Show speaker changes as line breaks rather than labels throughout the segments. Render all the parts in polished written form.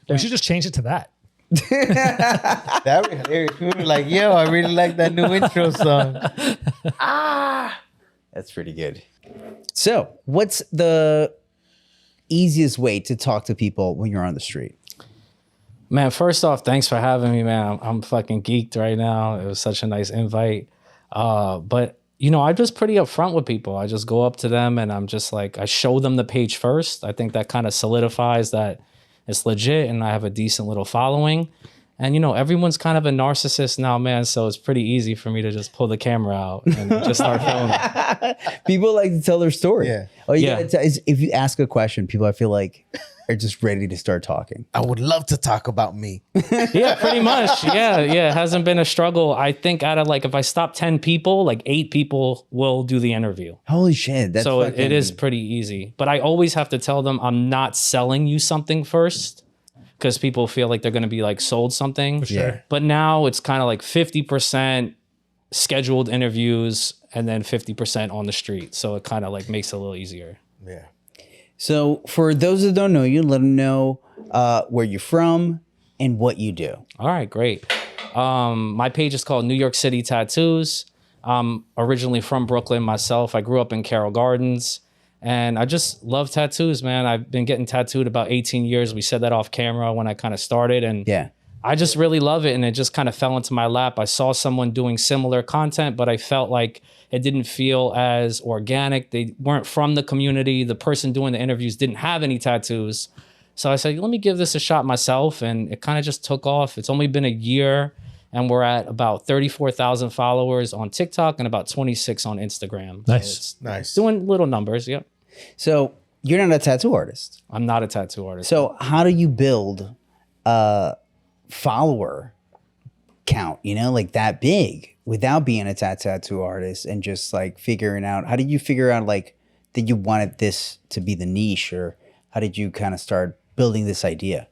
We should just change it to that.
That would be hilarious. We were like, yo, I really like that new intro song.
That's pretty good. So, what's the easiest way to talk to people when you're on the street?
Man, first off, thanks for having me, man. I'm fucking geeked right now. It was such a nice invite. But, you know, I'm just pretty upfront with people. I just go up to them and I'm just like, I show them the page first. I think that kind of solidifies that it's legit and I have a decent little following. And, you know, everyone's kind of a narcissist now, man. So it's pretty easy for me to just pull the camera out and just start filming.
People like to tell their story.
Yeah.
Oh, yeah. If you ask a question, people, I feel like, are just ready to start talking.
I would love to talk about me.
Yeah, pretty much. Yeah. It hasn't been a struggle. I think out of like, if I stop 10 people, like 8 people will do the interview.
Holy shit. That's
so it is pretty easy. But I always have to tell them I'm not selling you something first, because people feel like they're going to be like sold something.
For sure.
Yeah.
But now it's kind of like 50% scheduled interviews and then 50% on the street. So it kind of like makes it a little easier.
Yeah.
So for those that don't know you, let them know where you're from and what you do.
All right, great. My page is called New York City Tattoos. I'm originally from Brooklyn myself. I grew up in Carroll Gardens. And I just love tattoos, man. I've been getting tattooed about 18 years. We said that off camera when I kind of started. And
Yeah.
I just really love it. And it just kind of fell into my lap. I saw someone doing similar content, but I felt like it didn't feel as organic. They weren't from the community. The person doing the interviews didn't have any tattoos. So I said, let me give this a shot myself. And it kind of just took off. It's only been a year. And we're at about 34,000 followers on TikTok and about 26 on Instagram.
Nice.
So
Nice.
doing little numbers. Yep.
So you're not a tattoo artist.
I'm not a tattoo artist.
So how do you build a follower count, you know, like that big without being a tattoo artist and just like figuring out, how did you figure out like that you wanted this to be the niche, or how did you kind of start building this idea?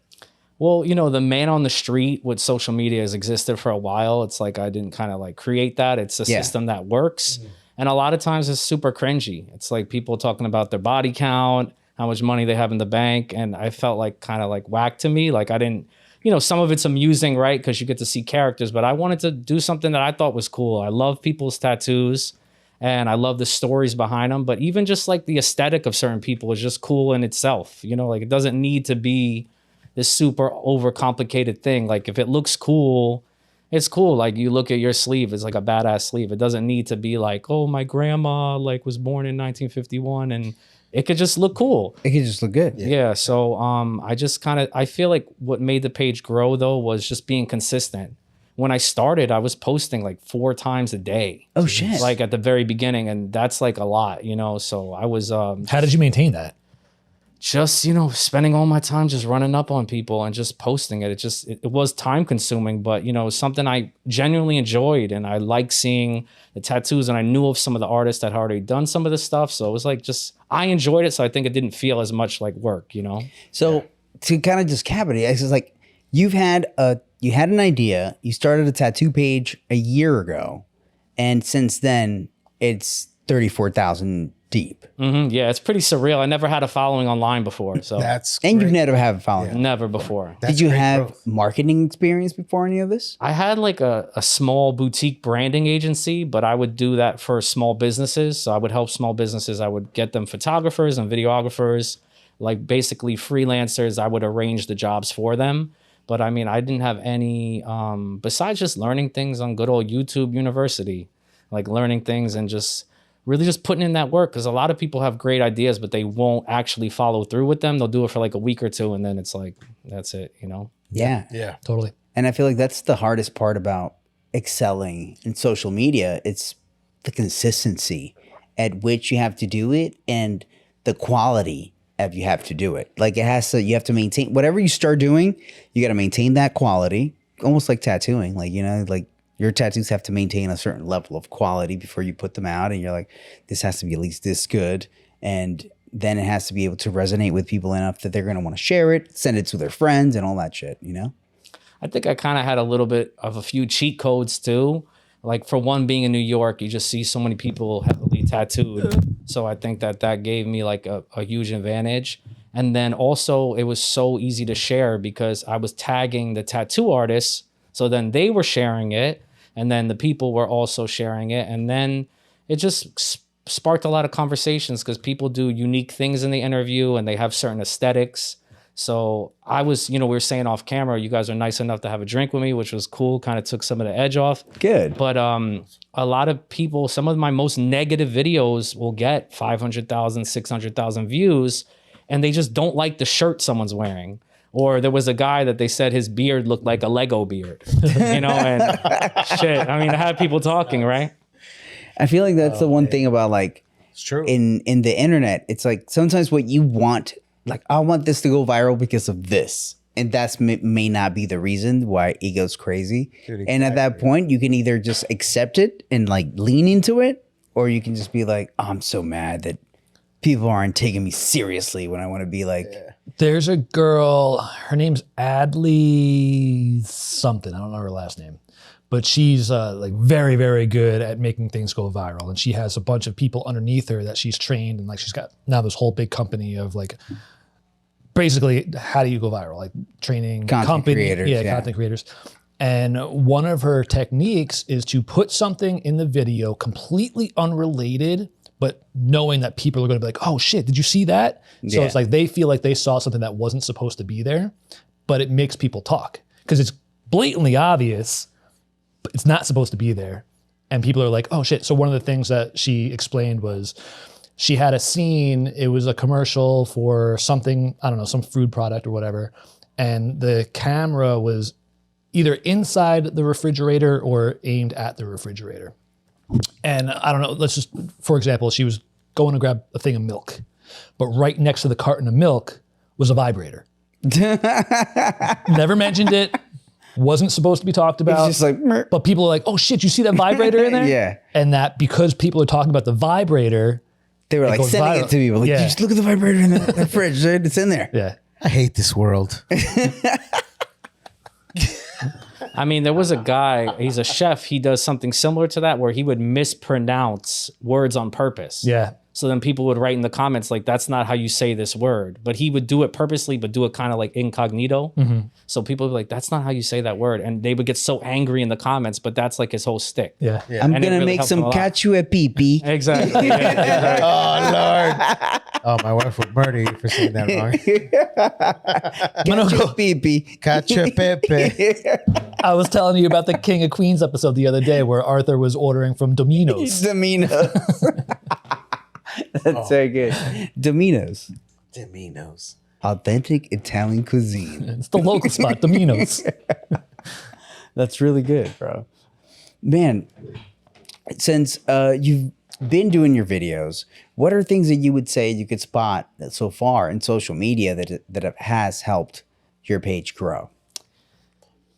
Well, you know, the man on the street with social media has existed for a while. It's like I didn't kind of like create that. It's a system that works. And a lot of times it's super cringy. It's like people talking about their body count, how much money they have in the bank. And I felt like kind of like whack to me. Like I didn't, you know, some of it's amusing, right? Because you get to see characters, but I wanted to do something that I thought was cool. I love people's tattoos and I love the stories behind them. But even just like the aesthetic of certain people is just cool in itself. You know, like it doesn't need to be this super overcomplicated thing. Like if it looks cool, it's cool. Like you look at your sleeve, it's like a badass sleeve. It doesn't need to be like, oh, my grandma like was born in 1951, and it could just look cool.
It could just look good.
Yeah. So I feel like what made the page grow though was just being consistent. When I started, I was posting like 4 times a day.
Oh shit.
Like at the very beginning, and that's like a lot, you know. So I was
How did you maintain that?
just, you know, spending all my time just running up on people and just posting it. It was time consuming, but, you know, it was something I genuinely enjoyed. And I like seeing the tattoos, and I knew of some of the artists that had already done some of this stuff. So it was like I enjoyed it. So I think it didn't feel as much like work, you know?
So to kind of just cap it, it's just like you had an idea, you started a tattoo page a year ago, and since then it's 34,000 deep.
Yeah, it's pretty surreal. I never had a following online before. So
That's
And
great.
you've never had a following.
never before.
That's
Did you
great
have
growth.
marketing experience before any of this?
I had like a small boutique branding agency, but I would do that for small businesses. So I would help small businesses. I would get them photographers and videographers, like basically freelancers. I would arrange the jobs for them. But I mean, I didn't have any, besides just learning things on good old YouTube University, like learning things and just really just putting in that work. Because a lot of people have great ideas, but they won't actually follow through with them. They'll do it for like a week or two, and then it's like, that's it, you know?
Yeah.
Yeah.
Totally.
And I feel like that's the hardest part about excelling in social media. It's the consistency at which you have to do it and the quality of you have to do it. Like you have to maintain whatever you start doing, you got to maintain that quality, almost like tattooing. Like, you know, like your tattoos have to maintain a certain level of quality before you put them out. And you're like, this has to be at least this good. And then it has to be able to resonate with people enough that they're going to want to share it, send it to their friends and all that shit, you know?
I think I kind of had a little bit of a few cheat codes too. like for one, being in New York, you just see so many people heavily tattooed. So I think that gave me like a huge advantage. And then also it was so easy to share because I was tagging the tattoo artists. So then they were sharing it, and then the people were also sharing it. And then it just sparked a lot of conversations because people do unique things in the interview and they have certain aesthetics. So I was, we were saying off camera, you guys are nice enough to have a drink with me, which was cool. Kind of took some of the edge off.
Good.
But a lot of people, some of my most negative videos will get 500,000, 600,000 views, and they just don't like the shirt someone's wearing. Or there was a guy that they said his beard looked like a Lego beard, and shit. I mean, I had people talking, right?
I feel like that's the one thing about like,
It's true.
in the internet, it's like sometimes what you want, like I want this to go viral because of this, and that's may not be the reason why it goes crazy.
Dude,
And at that point, you can either just accept it and like lean into it, or you can just be like, oh, I'm so mad that people aren't taking me seriously when I want to be like.
There's a girl, her name's Adley something. I don't know her last name. But she's like very, very good at making things go viral. And she has a bunch of people underneath her that she's trained. And like she's got now this whole big company of like, basically, how do you go viral? Like training
Content creators, yeah.
content creators. And one of her techniques is to put something in the video completely unrelated, but knowing that people are going to be like, oh shit, did you see that? So it's like they feel like they saw something that wasn't supposed to be there, but it makes people talk because it's blatantly obvious. It's not supposed to be there. And people are like, oh shit. So one of the things that she explained was she had a scene, it was a commercial for something, I don't know, some food product or whatever. And the camera was either inside the refrigerator or aimed at the refrigerator. And I don't know, let's just, for example, she was going to grab a thing of milk, but right next to the carton of milk was a vibrator. Never mentioned it. Wasn't supposed to be talked about.
It's just like,
but people are like, oh shit, you see that vibrator in there?
Yeah.
And that because people are talking about the vibrator,
they were like
goes
sending
viral.
it to people. Like,
Yeah.
just look at the vibrator in the fridge. It's in there.
yeah.
I hate this world.
I mean, there was a guy, he's a chef, he does something similar to that where he would mispronounce words on purpose.
Yeah.
So then people would write in the comments like, that's not how you say this word. But he would do it purposely, but do it kind of like incognito. So people would be like, that's not how you say that word. And they would get so angry in the comments, but that's like his whole stick.
Yeah.
I'm
And it
going to
really
make
helped him a
some
lot.
cacio e pepe.
Exactly. Yeah, exactly.
Oh, Lord. Oh, my wife would murder you for saying that wrong.
Cacio e pepe.
Cacio pepe.
I was telling you about the King of Queens episode the other day where Arthur was ordering from Domino's.
Domino's. That's very good. Domino's.
Domino's.
Authentic Italian cuisine.
It's the local spot, Domino's.
That's really good, bro. Man, since you've been doing your videos, what are things that you would say you could spot so far in social media that has helped your page grow?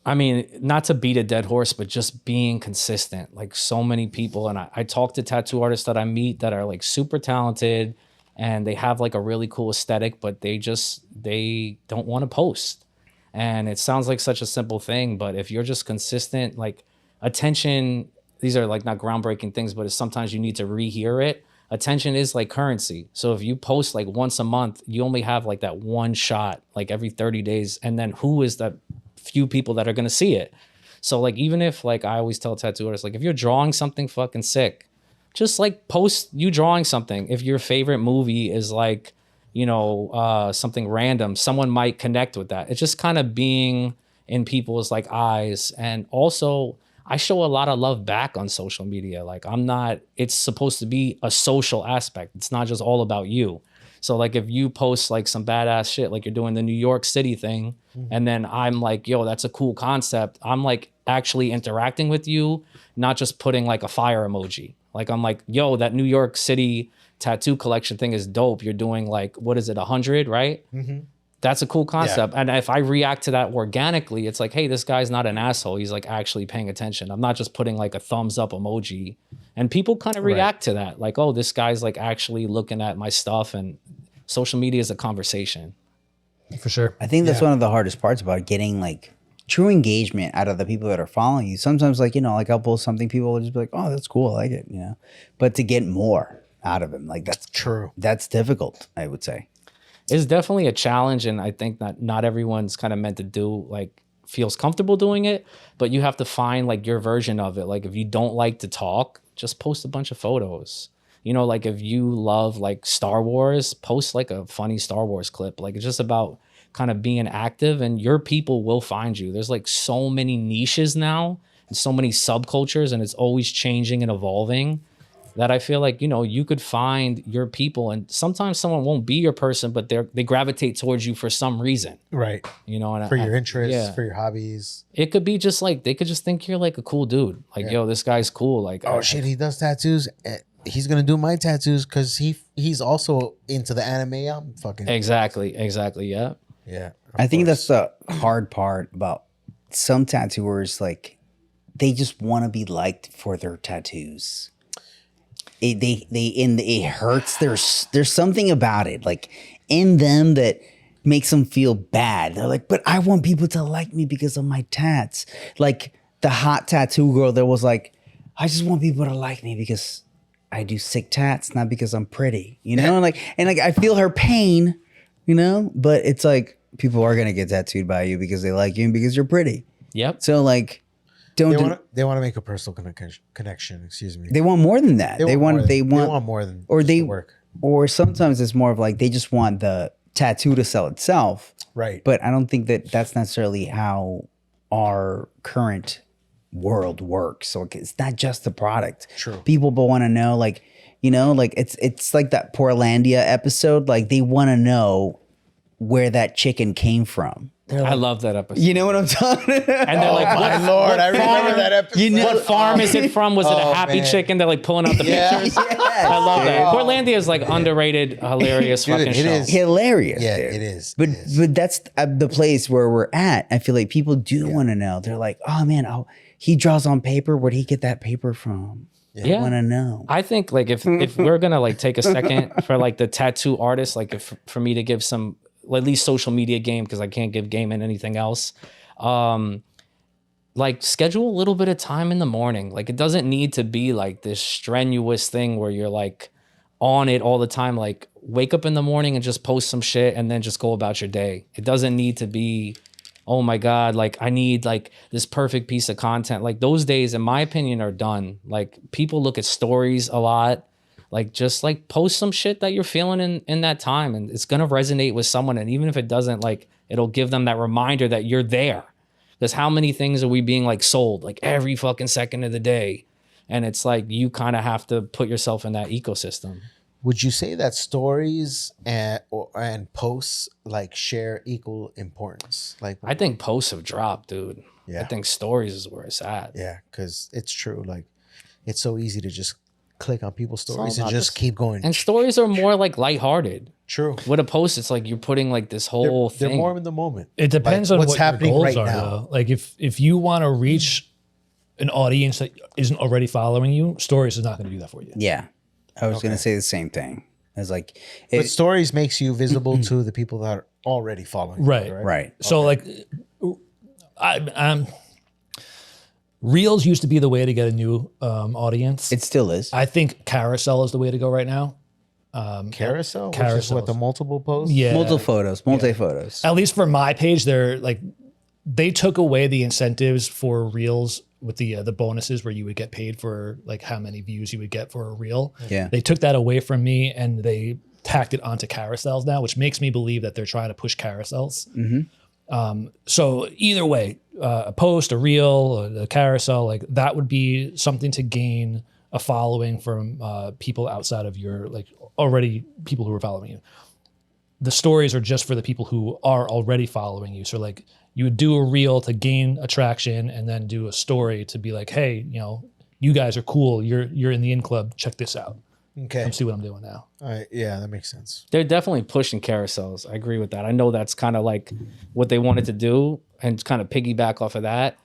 I mean, not to beat a dead horse, but just being consistent. Like so many people, and I talk to tattoo artists that I meet that are like super talented and they have like a really cool aesthetic, but they don't want to post. And it sounds like such a simple thing, but if you're just consistent, like attention, these are like not groundbreaking things, but it's sometimes you need to rehear it. Attention is like currency. So if you post like once a month, you only have like that one shot, like every 30 days. And then who is that few people that are going to see it? So like, even if like I always tell tattoo artists, like if you're drawing something fucking sick, just like post you drawing something. If your favorite movie is like, something random, someone might connect with that. It's just kind of being in people's like eyes. And also I show a lot of love back on social media. Like it's supposed to be a social aspect. It's not just all about you. So like if you post like some badass shit, like you're doing the New York City thing, and then I'm like, yo, that's a cool concept. I'm like actually interacting with you, not just putting like a fire emoji. Like I'm like, yo, that New York City tattoo collection thing is dope. You're doing like, what is it, 100, right? That's a cool concept. Yeah. And if I react to that organically, it's like, hey, this guy's not an asshole. He's like actually paying attention. I'm not just putting like a thumbs up emoji. And people kind of react to that. Like, oh, this guy's like actually looking at my stuff. And social media is a conversation.
For sure.
I think that's one of the hardest parts about getting like true engagement out of the people that are following you. Sometimes, like, you know, like I'll post something, people will just be like, oh, that's cool, I like it, you know. But to get more out of them, like that's
True.
That's difficult, I would say.
It's definitely a challenge, and I think that not everyone's kind of meant to do like feels comfortable doing it, but you have to find like your version of it. Like if you don't like to talk, just post a bunch of photos. You know, like if you love like Star Wars, post like a funny Star Wars clip. Like it's just about kind of being active, and your people will find you. There's like so many niches now and so many subcultures, and it's always changing and evolving, that I feel like, you know, you could find your people, and sometimes someone won't be your person, but they gravitate towards you for some reason.
Right.
You know, and
For your interests, for your hobbies.
it could be just like, they could just think you're like a cool dude. Like, yo, this guy's cool. Like,
Oh shit, he does tattoos. He's gonna do my tattoos because he's also into the anime. I'm fucking
Exactly. Yeah.
yeah.
I think that's the hard part about some tattooers. Like, they just want to be liked for their tattoos. It hurts. There's something about it, like in them, that makes them feel bad. They're like, but I want people to like me because of my tats. Like the hot tattoo girl that was like, I just want people to like me because I do sick tats, not because I'm pretty, you know? And I feel her pain, you know, but it's like, people are gonna get tattooed by you because they like you and because you're pretty.
Yep.
So like,
they want to make a personal connection. Excuse me.
they want more than that. They want
more than
or
just
they
the work.
Or sometimes it's more of like they just want the tattoo to sell itself.
Right.
But I don't think that that's necessarily how our current world works. So it's not just the product.
True.
People want to know, like, you know, like it's like that Portlandia episode. Like they want to know where that chicken came from.
I love that episode.
You know what I'm talking about?
And they're like,
My Lord, I remember that episode.
You know-
what farm is it from? Was it a happy
man.
chicken? They're like pulling out the pictures. I love that. Portlandia is like underrated, hilarious
Dude,
fucking
it
show.
is.
Hilarious.
Yeah,
dude.
it is.
But
It is.
but that's the place where we're at. I feel like people do want to know. They're like, oh man, he draws on paper. Where'd he get that paper from?
Yeah.
I want to know.
I think like if we're gonna like take a second for like the tattoo artists, like if for me to give some at least social media game, because I can't give game in anything else. Like schedule a little bit of time in the morning. Like it doesn't need to be like this strenuous thing where you're like on it all the time. Like wake up in the morning and just post some shit and then just go about your day. It doesn't need to be, oh my God, like I need like this perfect piece of content. Like those days, in my opinion, are done. Like people look at stories a lot. Like just like post some shit that you're feeling in that time, and it's gonna resonate with someone. And even if it doesn't, like it'll give them that reminder that you're there. Because how many things are we being like sold like every fucking second of the day? And it's like you kind of have to put yourself in that ecosystem.
Would you say that stories and posts like share equal importance? Like
I think posts have dropped, dude.
Yeah.
I think stories is where it's at.
yeah, because it's true. Like it's so easy to just click on people's stories and
about
just
this.
keep going.
And stories are more like lighthearted.
True.
With a post, it's like you're putting like this whole
They're
thing.
more in the moment.
It depends
Like,
on
what's
what your
happening
goals
right
are,
now.
though. Like if you want to reach an audience that isn't already following you, stories is not going to do that for you.
Yeah, I was gonna say the same thing. It's like,
But stories makes you visible to the people that are already following. you,
Right.
right.
So like, Reels used to be the way to get a new audience.
It still is.
I think carousel is the way to go right now.
Carousel, which is what, the multiple posts?
Yeah.
multi photos.
At least for my page, they took away the incentives for Reels with the bonuses where you would get paid for like how many views you would get for a reel.
Yeah.
They took that away from me and they tacked it onto carousels now, which makes me believe that they're trying to push carousels. So either way, a post, a reel, a carousel, like that would be something to gain a following from people outside of your like already people who are following you. The stories are just for the people who are already following you. So like you would do a reel to gain attraction and then do a story to be like, hey, you know, you guys are cool. You're in the in club. Check this out.
Okay.
Come see what I'm doing now.
All right. Yeah, that makes sense.
They're definitely pushing carousels. I agree with that. I know that's kind of like what they wanted to do and kind of piggyback off of that.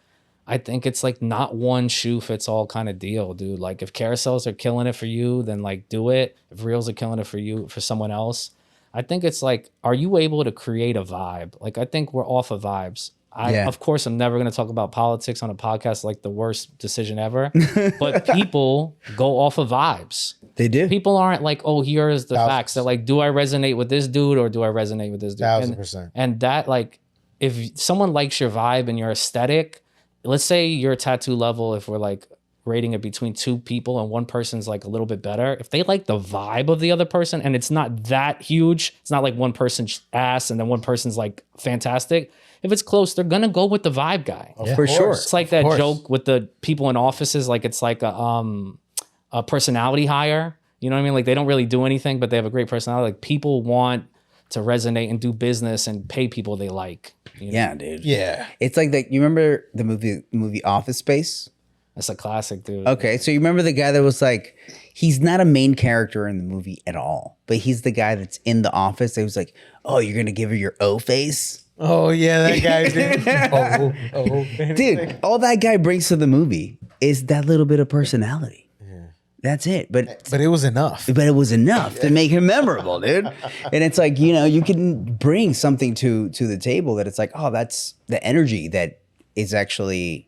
I think it's like not one shoe fits all kind of deal, dude. Like if carousels are killing it for you, then like do it. If reels are killing it for you, for someone else, I think it's like, are you able to create a vibe? Like I think we're off of vibes. Of course, I'm never going to talk about politics on a podcast, like the worst decision ever. But people go off of vibes.
They do.
People aren't like, oh, here is the facts. They're like, do I resonate with this dude or do I resonate with this dude?
1000%.
And that, like, if someone likes your vibe and your aesthetic, let's say your tattoo level, if we're like rating it between two people and one person's like a little bit better, if they like the vibe of the other person and it's not that huge, it's not like one person's ass and then one person's like fantastic. If it's close, they're gonna go with the vibe guy.
For sure.
It's like that joke with the people in offices, like it's like a personality hire. You know what I mean? Like they don't really do anything, but they have a great personality. Like people want to resonate and do business and pay people they like. You know?
Yeah, dude.
Yeah.
It's like that. You remember the movie Office Space?
That's a classic, dude.
Okay, so you remember the guy that was like, he's not a main character in the movie at all, but he's the guy that's in the office. That was like, oh, you're gonna give her your O face?
Oh yeah, that guy. Dude.
Dude, all that guy brings to the movie is that little bit of personality. Yeah. That's it. But
it was enough.
But it was enough to make him memorable, dude. And it's like, you know, you can bring something to the table that it's like, oh, that's the energy that is actually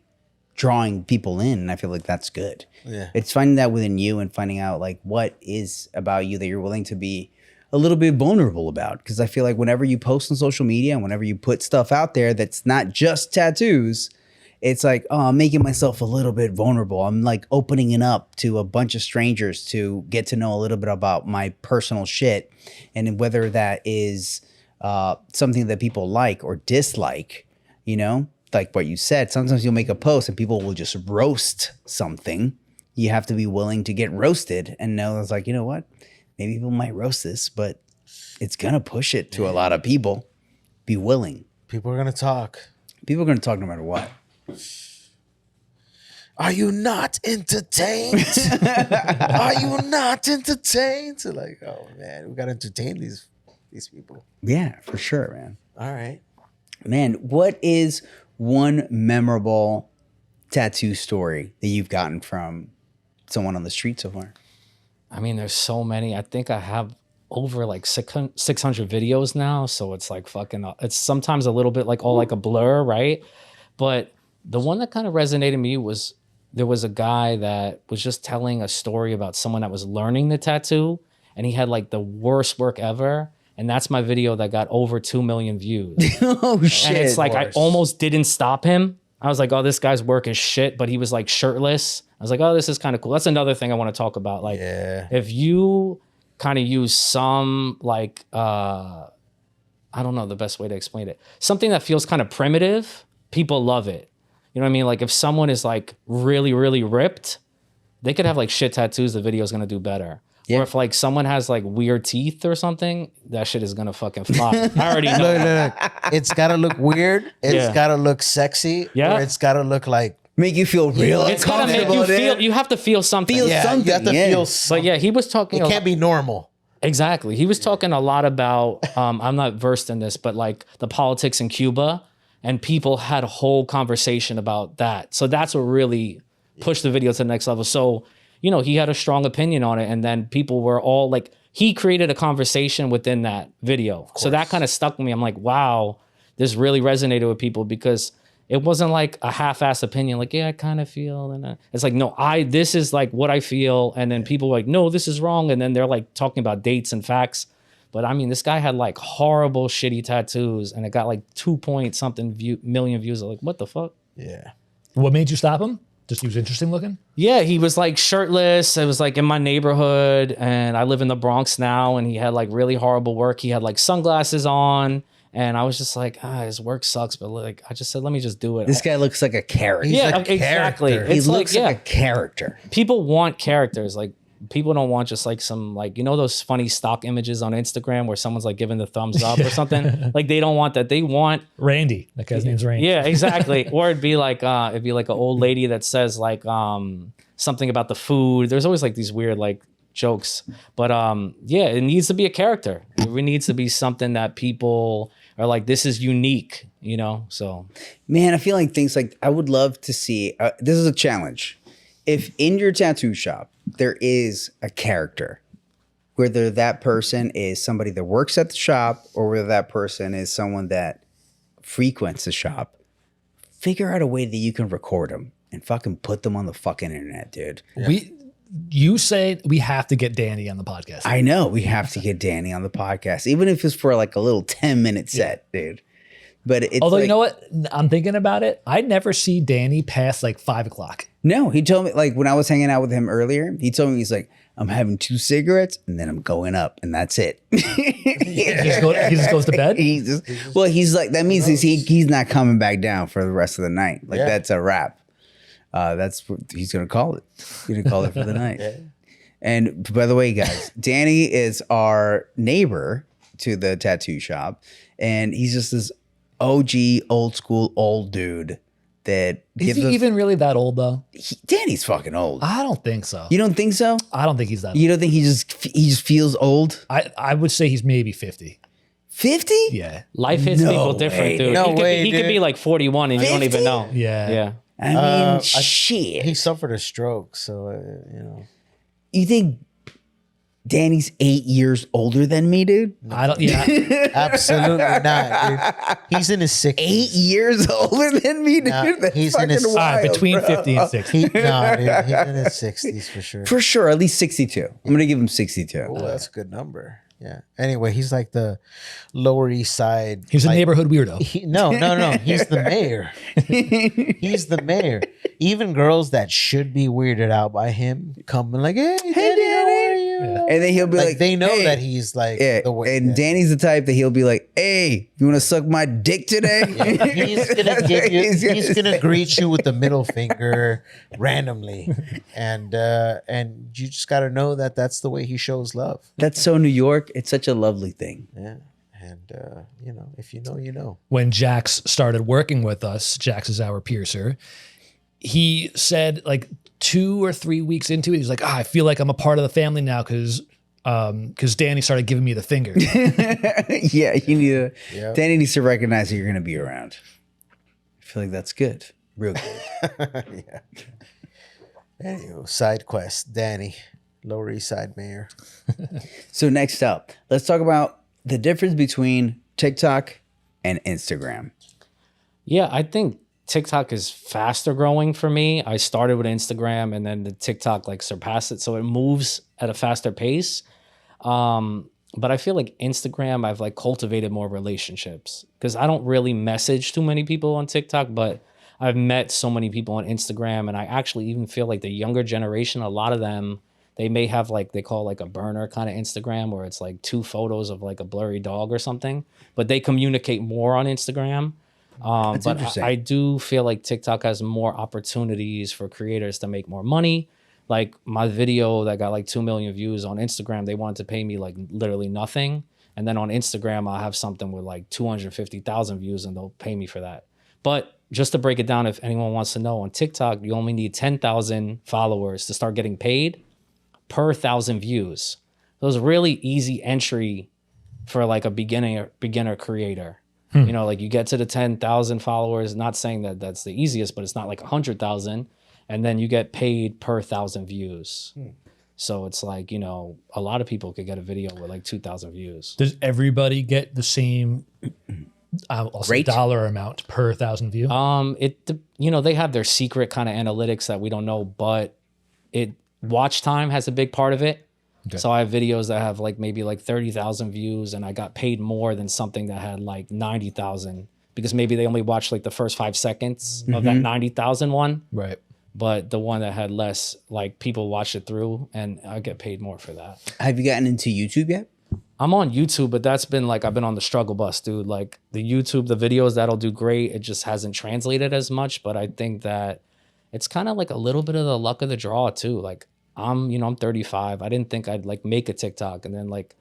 drawing people in. And I feel like that's good.
Yeah.
It's finding that within you and finding out like what is about you that you're willing to be a little bit vulnerable about. Because I feel like whenever you post on social media and whenever you put stuff out there that's not just tattoos, it's like, oh, I'm making myself a little bit vulnerable. I'm like opening it up to a bunch of strangers to get to know a little bit about my personal shit. And whether that is something that people like or dislike, you know, like what you said, sometimes you'll make a post and people will just roast something. You have to be willing to get roasted and know it's like, you know what? Maybe people might roast this, but it's going to push it to a lot of people. Be willing.
People are going to talk.
People are going to talk no matter what.
Are you not entertained? Are you not entertained? So like, oh man, we got to entertain these people.
Yeah, for sure, man.
All right.
Man, what is one memorable tattoo story that you've gotten from someone on the street so far?
I mean, there's so many. I think I have over like 600 videos now. So it's like fucking, it's sometimes a little bit like all like a blur, right? But the one that kind of resonated with me was there was a guy that was just telling a story about someone that was learning the tattoo and he had like the worst work ever. And that's my video that got over 2 million views.
Oh, shit.
And it's like, I almost didn't stop him. I was like, oh, this guy's work is shit, but he was like shirtless. I was like, oh, this is kind of cool. That's another thing I want to talk about. Like, if you kind of use some like, I don't know the best way to explain it. Something that feels kind of primitive, people love it. You know what I mean? Like if someone is like really, really ripped, they could have like shit tattoos, the video is going to do better. Yeah. Or if like someone has like weird teeth or something, that shit is gonna fucking fly. I already know.
Look. It's gotta look weird. It's gotta look sexy.
Yeah.
Or it's gotta look like
make you feel real.
It's gotta make you feel. You have to feel something.
Feel something.
You have to feel something.
But yeah, he was talking.
It can't be normal.
Exactly. He was talking a lot about. I'm not versed in this, but like the politics in Cuba, and people had a whole conversation about that. So that's what really pushed the video to the next level. So. You know, he had a strong opinion on it. And then people were all like, he created a conversation within that video. So that kind of stuck with me. I'm like, wow, this really resonated with people because it wasn't like a half-ass opinion. Like, yeah, I kind of feel. And it's like, no, this is like what I feel. And then people were like, no, this is wrong. And then they're like talking about dates and facts. But I mean, this guy had like horrible, shitty tattoos and it got like 2 million views. I'm like, what the fuck?
Yeah.
What made you stop him? Just he was interesting looking?
Yeah, he was like shirtless. It was like in my neighborhood and I live in the Bronx now and he had like really horrible work. He had like sunglasses on and I was just like, his work sucks. But like, I just said, let me just do it.
This guy looks like a character.
Yeah, exactly.
He looks like a character.
People want characters. Like people don't want just like some like, you know, those funny stock images on Instagram where someone's like giving the thumbs up or something. Like they don't want that. They want
Randy. That guy's name's Randy.
Yeah, exactly. Or it'd be like an old lady that says like something about the food. There's always like these weird like jokes. But yeah, it needs to be a character. It needs to be something that people are like, this is unique, you know? So
man, I feel like things like I would love to see this is a challenge. If in your tattoo shop there is a character, whether that person is somebody that works at the shop or whether that person is someone that frequents the shop, figure out a way that you can record them and fucking put them on the fucking internet, dude.
You say we have to get Danny on the podcast.
I know we have to get Danny on the podcast, even if it's for like a little 10-minute set, dude. But it's
Although,
like,
you know what? I'm thinking about it. I never see Danny past like 5 o'clock.
no, he told me, like, when I was hanging out with him earlier, he told me, he's like, I'm having 2 cigarettes and then I'm going up, and that's it.
He just goes to bed?
He's like, that means he's not coming back down for the rest of the night. Like, that's a wrap. That's what he's gonna call it. He's gonna call it for the night. And by the way, guys, Danny is our neighbor to the tattoo shop, and he's just this OG, old school, old dude that
Is he even really that old though?
Danny's fucking old.
I don't think so.
You don't think so?
I don't think he's that old.
You don't think he just feels old?
I would say he's maybe 50.
50?
Yeah.
Life hits
No
people
way.
different, dude.
No way,
he could
dude.
be like 41 and you don't
50?
even know.
Yeah.
Yeah.
I mean, shit.
He suffered a stroke, so you know.
You think Danny's 8 years older than me, dude?
I don't. Yeah.
Absolutely not, dude. He's in his 60s.
8 years older than me, dude?
Nah,
That's
he's in
fucking
his-
wild,
All right, between
bro.
50 and 60.
Dude, he's in his 60s for sure.
For sure, at least 62. I'm going to give him 62.
Oh, that's a good number. Yeah. Anyway, he's like the Lower East Side.
He's a
like,
neighborhood weirdo.
No. He's the mayor. He's the mayor. Even girls that should be weirded out by him come and like, hey, Danny, how are you?
And then he'll be
Like,
like,
they know
hey.
that he's like
Yeah,
the way.
and Danny's the type that he'll be like, hey, you want to suck my dick today?
He's gonna give you. He's gonna greet you with the middle finger randomly, and you just got to know that that's the way he shows love.
That's so New York. It's such a lovely thing.
Yeah, and you know, if you know, you know.
When Jax started working with us, Jax is our piercer. He said like 2 or 3 weeks into it, he's like, I feel like I'm a part of the family now because Danny started giving me the finger.
Yeah, you need to.
Yep.
Danny needs to recognize that you're going to be around. I feel like that's good. Real good.
Yeah. Anyway, side quest, Danny, Lower East Side mayor.
So next up, let's talk about the difference between TikTok and Instagram.
Yeah, I think TikTok is faster growing for me. I started with Instagram and then the TikTok like surpassed it. So it moves at a faster pace. But I feel like Instagram, I've like cultivated more relationships because I don't really message too many people on TikTok, but I've met so many people on Instagram. And I actually even feel like the younger generation, a lot of them, they may have like, they call like a burner kind of Instagram where it's like 2 photos of like a blurry dog or something, but they communicate more on Instagram. But
interesting.
I do feel like TikTok has more opportunities for creators to make more money. Like my video that got like 2 million views on Instagram, they wanted to pay me like literally nothing. And then on Instagram, I'll have something with like 250,000 views and they'll pay me for that. But just to break it down, if anyone wants to know, on TikTok, you only need 10,000 followers to start getting paid per 1,000 views. So it's really easy entry for like a beginner creator. You know, like you get to the 10,000 followers, not saying that that's the easiest, but it's not like 100,000. And then you get paid per 1,000 views. So it's like, you know, a lot of people could get a video with like 2,000 views.
Does everybody get the same also
Rate?
dollar amount per 1,000 view?
You know, they have their secret kind of analytics that we don't know, but watch time has a big part of it.
Okay.
So I have videos that have like maybe like 30,000 views and I got paid more than something that had like 90,000 because maybe they only watched like the first 5 seconds of that 90,000 one.
Right.
But the one that had less, like people watched it through and I get paid more for that.
Have you gotten into YouTube yet?
I'm on YouTube, but that's been like, I've been on the struggle bus, dude. Like the YouTube, the videos that'll do great. It just hasn't translated as much, but I think that it's kind of like a little bit of the luck of the draw too. Like I'm 35. I didn't think I'd like make a TikTok. And then like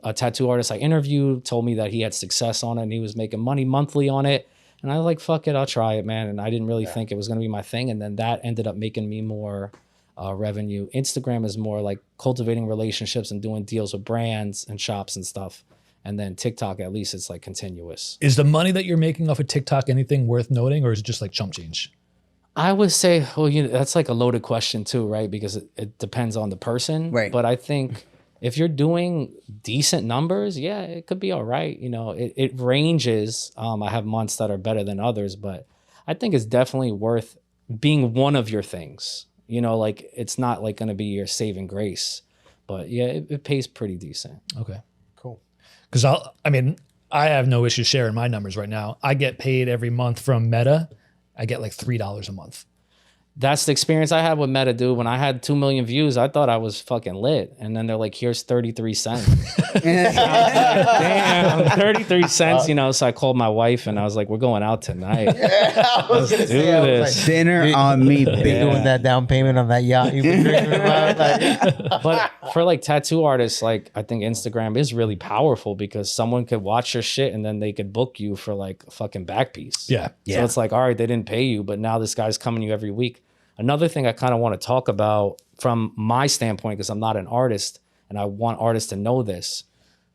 a tattoo artist I interviewed told me that he had success on it and he was making money monthly on it. And I was like, fuck it, I'll try it, man. And I didn't really think it was going to be my thing. And then that ended up making me more revenue. Instagram is more like cultivating relationships and doing deals with brands and shops and stuff. And then TikTok, at least it's like continuous.
Is the money that you're making off of TikTok anything worth noting, or is it just like chump change?
I would say, well, that's like a loaded question too, right? Because it depends on the person.
Right.
But I think if you're doing decent numbers, yeah, it could be all right. You know, it ranges. I have months that are better than others, but I think it's definitely worth being one of your things. You know, like it's not like going to be your saving grace, but yeah, it pays pretty decent.
Okay.
Cool.
Because I have no issue sharing my numbers right now. I get paid every month from Meta. I get like $3 a month.
That's the experience I had with Meta, dude. When I had 2 million views, I thought I was fucking lit. And then they're like, here's 33 cents. Damn, 33 cents, you know. So I called my wife and I was like, we're going out tonight. Let's do this.
Dinner on me,
Been
baby.
doing that down payment on that yacht you've been dreaming about. Like,
But for like tattoo artists, like I think Instagram is really powerful because someone could watch your shit and then they could book you for like a fucking back piece.
Yeah.
So it's like, all right, they didn't pay you, but now this guy's coming to you every week. Another thing I kind of want to talk about from my standpoint, because I'm not an artist and I want artists to know this,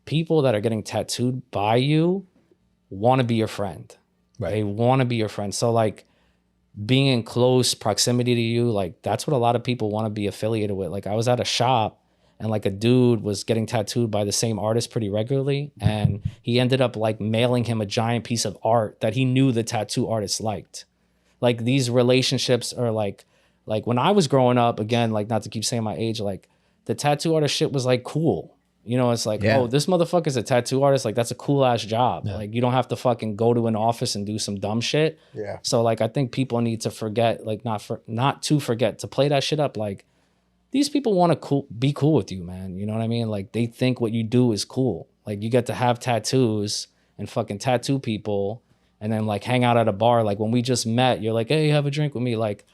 people that are getting tattooed by you want to be your friend.
Right.
They want to be your friend. So like being in close proximity to you, like that's what a lot of people want to be affiliated with. Like I was at a shop and like a dude was getting tattooed by the same artist pretty regularly. And he ended up like mailing him a giant piece of art that he knew the tattoo artist liked. Like these relationships are like when I was growing up, again, like not to keep saying my age, like the tattoo artist shit was like cool. You know, it's like, oh, this motherfucker's a tattoo artist. Like that's a cool ass job. Yeah. Like you don't have to fucking go to an office and do some dumb shit.
Yeah.
So like I think people need to forget, like not to forget to play that shit up. Like these people want to be cool with you, man. You know what I mean? Like they think what you do is cool. Like you get to have tattoos and fucking tattoo people and then like hang out at a bar. Like when we just met, you're like, hey, have a drink with me. Like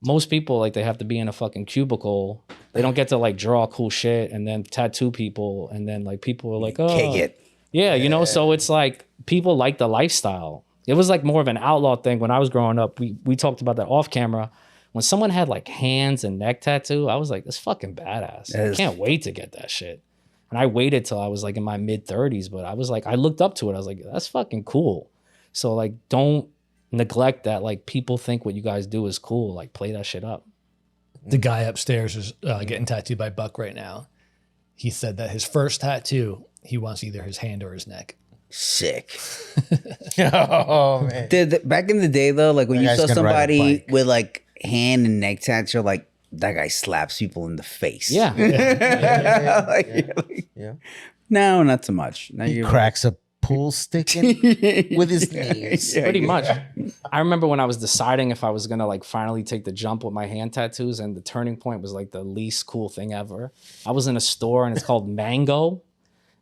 most people, like they have to be in a fucking cubicle. They don't get to like draw cool shit and then tattoo people. And then like people are like, oh,
Kick it.
Yeah, you know, so it's like people like the lifestyle. It was like more of an outlaw thing when I was growing up. We talked about that off camera. When someone had like hands and neck tattoo, I was like, that's fucking badass. I can't wait to get that shit. And I waited till I was like in my mid 30s, but I was like, I looked up to it. I was like, that's fucking cool. So like, don't neglect that. Like people think what you guys do is cool. Like play that shit up.
The guy upstairs is getting tattooed by Buck right now. He said that his first tattoo, he wants either his hand or his neck.
Sick.
oh man.
Back in the day though, like when
That
you
guy's
saw
gonna ride a
somebody
bike.
with like hand and neck tats, you're like, that guy slaps people in the face.
Yeah.
Yeah.
No, not so much. Now
He
you're
cracks a pool stick with his knees.
Pretty much. I remember when I was deciding if I was gonna like finally take the jump with my hand tattoos, and the turning point was like the least cool thing ever. I was in a store and it's called Mango.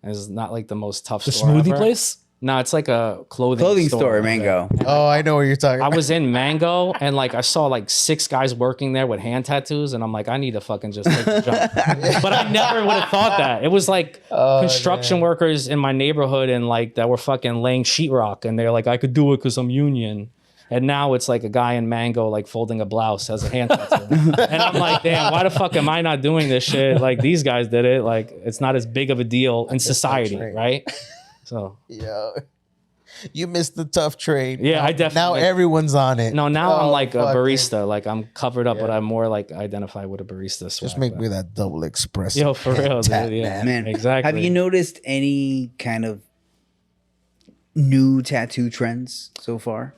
And it's not like the most tough
The
store
smoothie
ever.
place?
No, it's like a clothing
store, Mango.
Oh, I know what you're talking
I
about.
was in Mango and like I saw like 6 guys working there with hand tattoos, and I'm like, I need to fucking just take the jump. But I never would have thought that. It was like construction workers in my neighborhood and like that were fucking laying sheetrock, and they're like, I could do it because I'm union. And now it's like a guy in Mango like folding a blouse has a hand tattoo. And I'm like, damn, why the fuck am I not doing this shit? Like these guys did it. Like it's not as big of a deal in society, right? So
Yeah. You missed the tough trade.
yeah, I
Now
definitely.
everyone's on it.
No, now I'm like a
fuck it.
barista. Like I'm covered up, but I'm more like identify with a barista swag.
Just make
but-
me that double espresso.
Yo, for real,
tat,
dude. Yeah,
Man,
exactly.
Have you noticed any kind of new tattoo trends so far?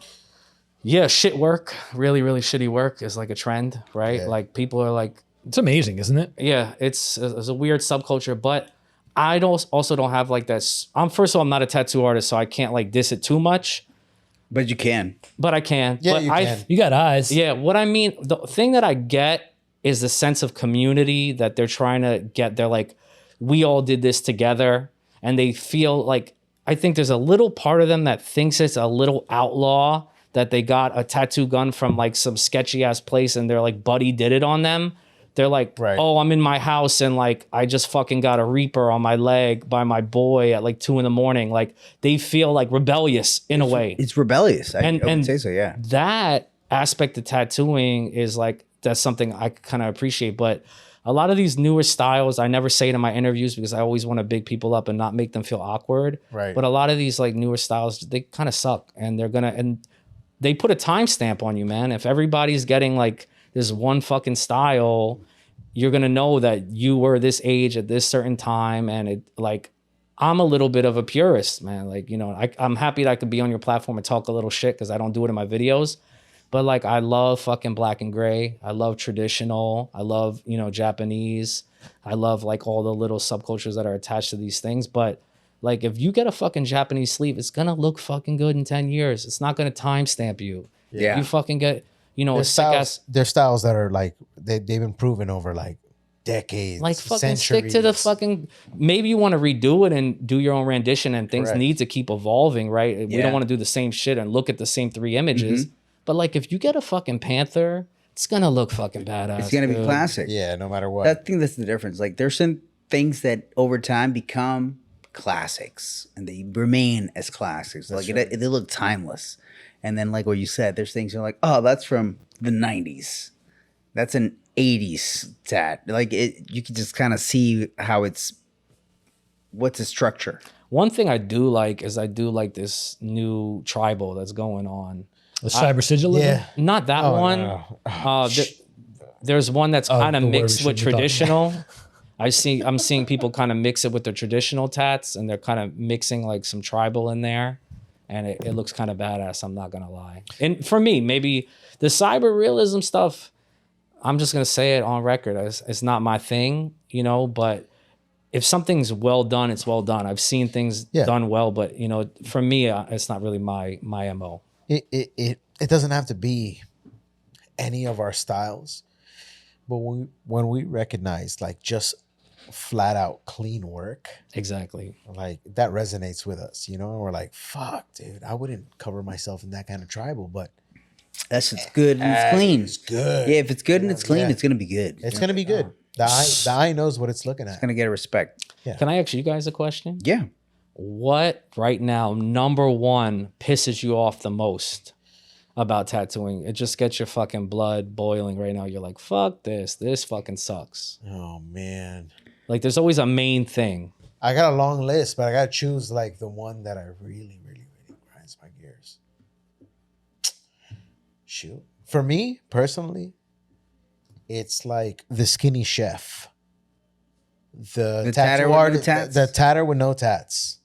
Yeah, shit work. Really, really shitty work is like a trend, right?
Yeah.
Like people are like,
It's amazing, isn't it?
yeah, it's a weird subculture, but I also don't have like this. First of all, I'm not a tattoo artist, so I can't like diss it too much,
But you can.
but I can.
Yeah,
but
you can.
You got eyes.
Yeah, what I mean, the thing that I get is the sense of community that they're trying to get. They're like, we all did this together. And they feel like, I think there's a little part of them that thinks it's a little outlaw that they got a tattoo gun from like some sketchy ass place and their like buddy did it on them. They're like,
Right.
oh, I'm in my house and like I just fucking got a Reaper on my leg by my boy at like 2 a.m. Like they feel like rebellious in a way.
It's rebellious. I
And-
would
and-
say so, yeah.
That aspect of tattooing is like, that's something I kind of appreciate. But a lot of these newer styles, I never say it in my interviews because I always want to big people up and not make them feel awkward.
Right.
But a lot of these like newer styles, they kind of suck, and they put a timestamp on you, man. If everybody's getting like this one fucking style, you're gonna know that you were this age at this certain time. And it like, I'm a little bit of a purist, man. Like, you know, I'm happy that I could be on your platform and talk a little shit because I don't do it in my videos. But like, I love fucking black and gray. I love traditional. I love, you know, Japanese. I love like all the little subcultures that are attached to these things. But like, if you get a fucking Japanese sleeve, it's gonna look fucking good in 10 years. It's not gonna timestamp you.
Yeah.
You fucking get, you know,
There's styles that are like, they've been proven over like decades,
like fucking
centuries.
stick to the fucking, maybe you want to redo it and do your own rendition, and things need to keep evolving, right? We don't want to do the same shit and look at the same 3 images. But like, if you get a fucking Panther, it's gonna look fucking badass.
It's gonna be classic.
Yeah, no matter what.
I think that's the difference. Like, there's some things that over time become classics, and they remain as classics. Like, they look timeless. And then, like what you said, there's things you're like, oh, that's from the 90s. That's an 80s tat. Like, you can just kind of see how what's its structure.
One thing I do like is I do like this new tribal that's going on.
The cyber sigil?
Yeah.
Not that one.
No.
There's one that's kind of
the word we
mixed with
should be talking
traditional. I'm seeing people kind of mix it with their traditional tats, and they're kind of mixing like some tribal in there, and it looks kind of badass. I'm not gonna lie. And for me, maybe the cyber realism stuff, I'm just gonna say it on record. It's not my thing, you know. But if something's well done, it's well done. I've seen things done well, but you know, for me, it's not really my MO.
It doesn't have to be any of our styles, but when we recognize like just flat out clean work,
Exactly.
like that resonates with us, you know, and we're like, fuck, dude, I wouldn't cover myself in that kind of tribal, but
That's it's good and it's clean.
it's good.
Yeah, if it's good and it's clean, it's gonna be good.
It's gonna be good. The eye knows what it's looking at.
It's gonna get a respect.
Can I ask you guys a question?
Yeah.
What right now, number one, pisses you off the most about tattooing? It just gets your fucking blood boiling right now. You're like, fuck this. This fucking sucks.
Oh man.
Like, there's always a main thing.
I got a long list, but I gotta choose like the one that I really, really, really grinds my gears. Shoot. For me, personally, it's like the skinny chef. The tattoo artist, the tatter with no tats.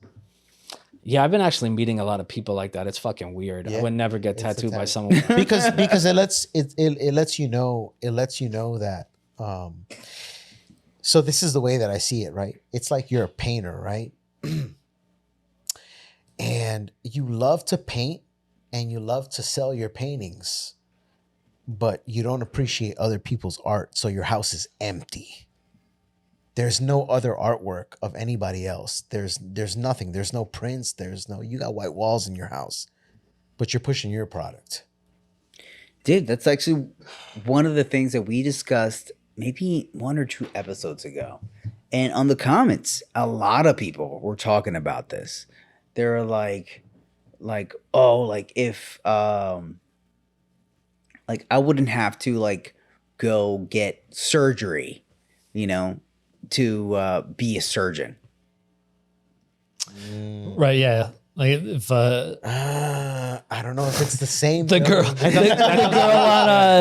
Yeah, I've been actually meeting a lot of people like that. It's fucking weird.
Yeah.
I would never get tattooed by someone.
because it lets you know that so this is the way that I see it, right? It's like you're a painter, right? And you love to paint and you love to sell your paintings, but you don't appreciate other people's art, so your house is empty. There's no other artwork of anybody else. There's nothing. There's no prints. You got white walls in your house, but you're pushing your product.
Dude, that's actually one of the things that we discussed maybe 1 or 2 episodes ago. And on the comments, a lot of people were talking about this. They were like, oh, like if like I wouldn't have to like go get surgery, you know, to be a surgeon.
Right, yeah. Like if
I don't know if it's the same.
the girl on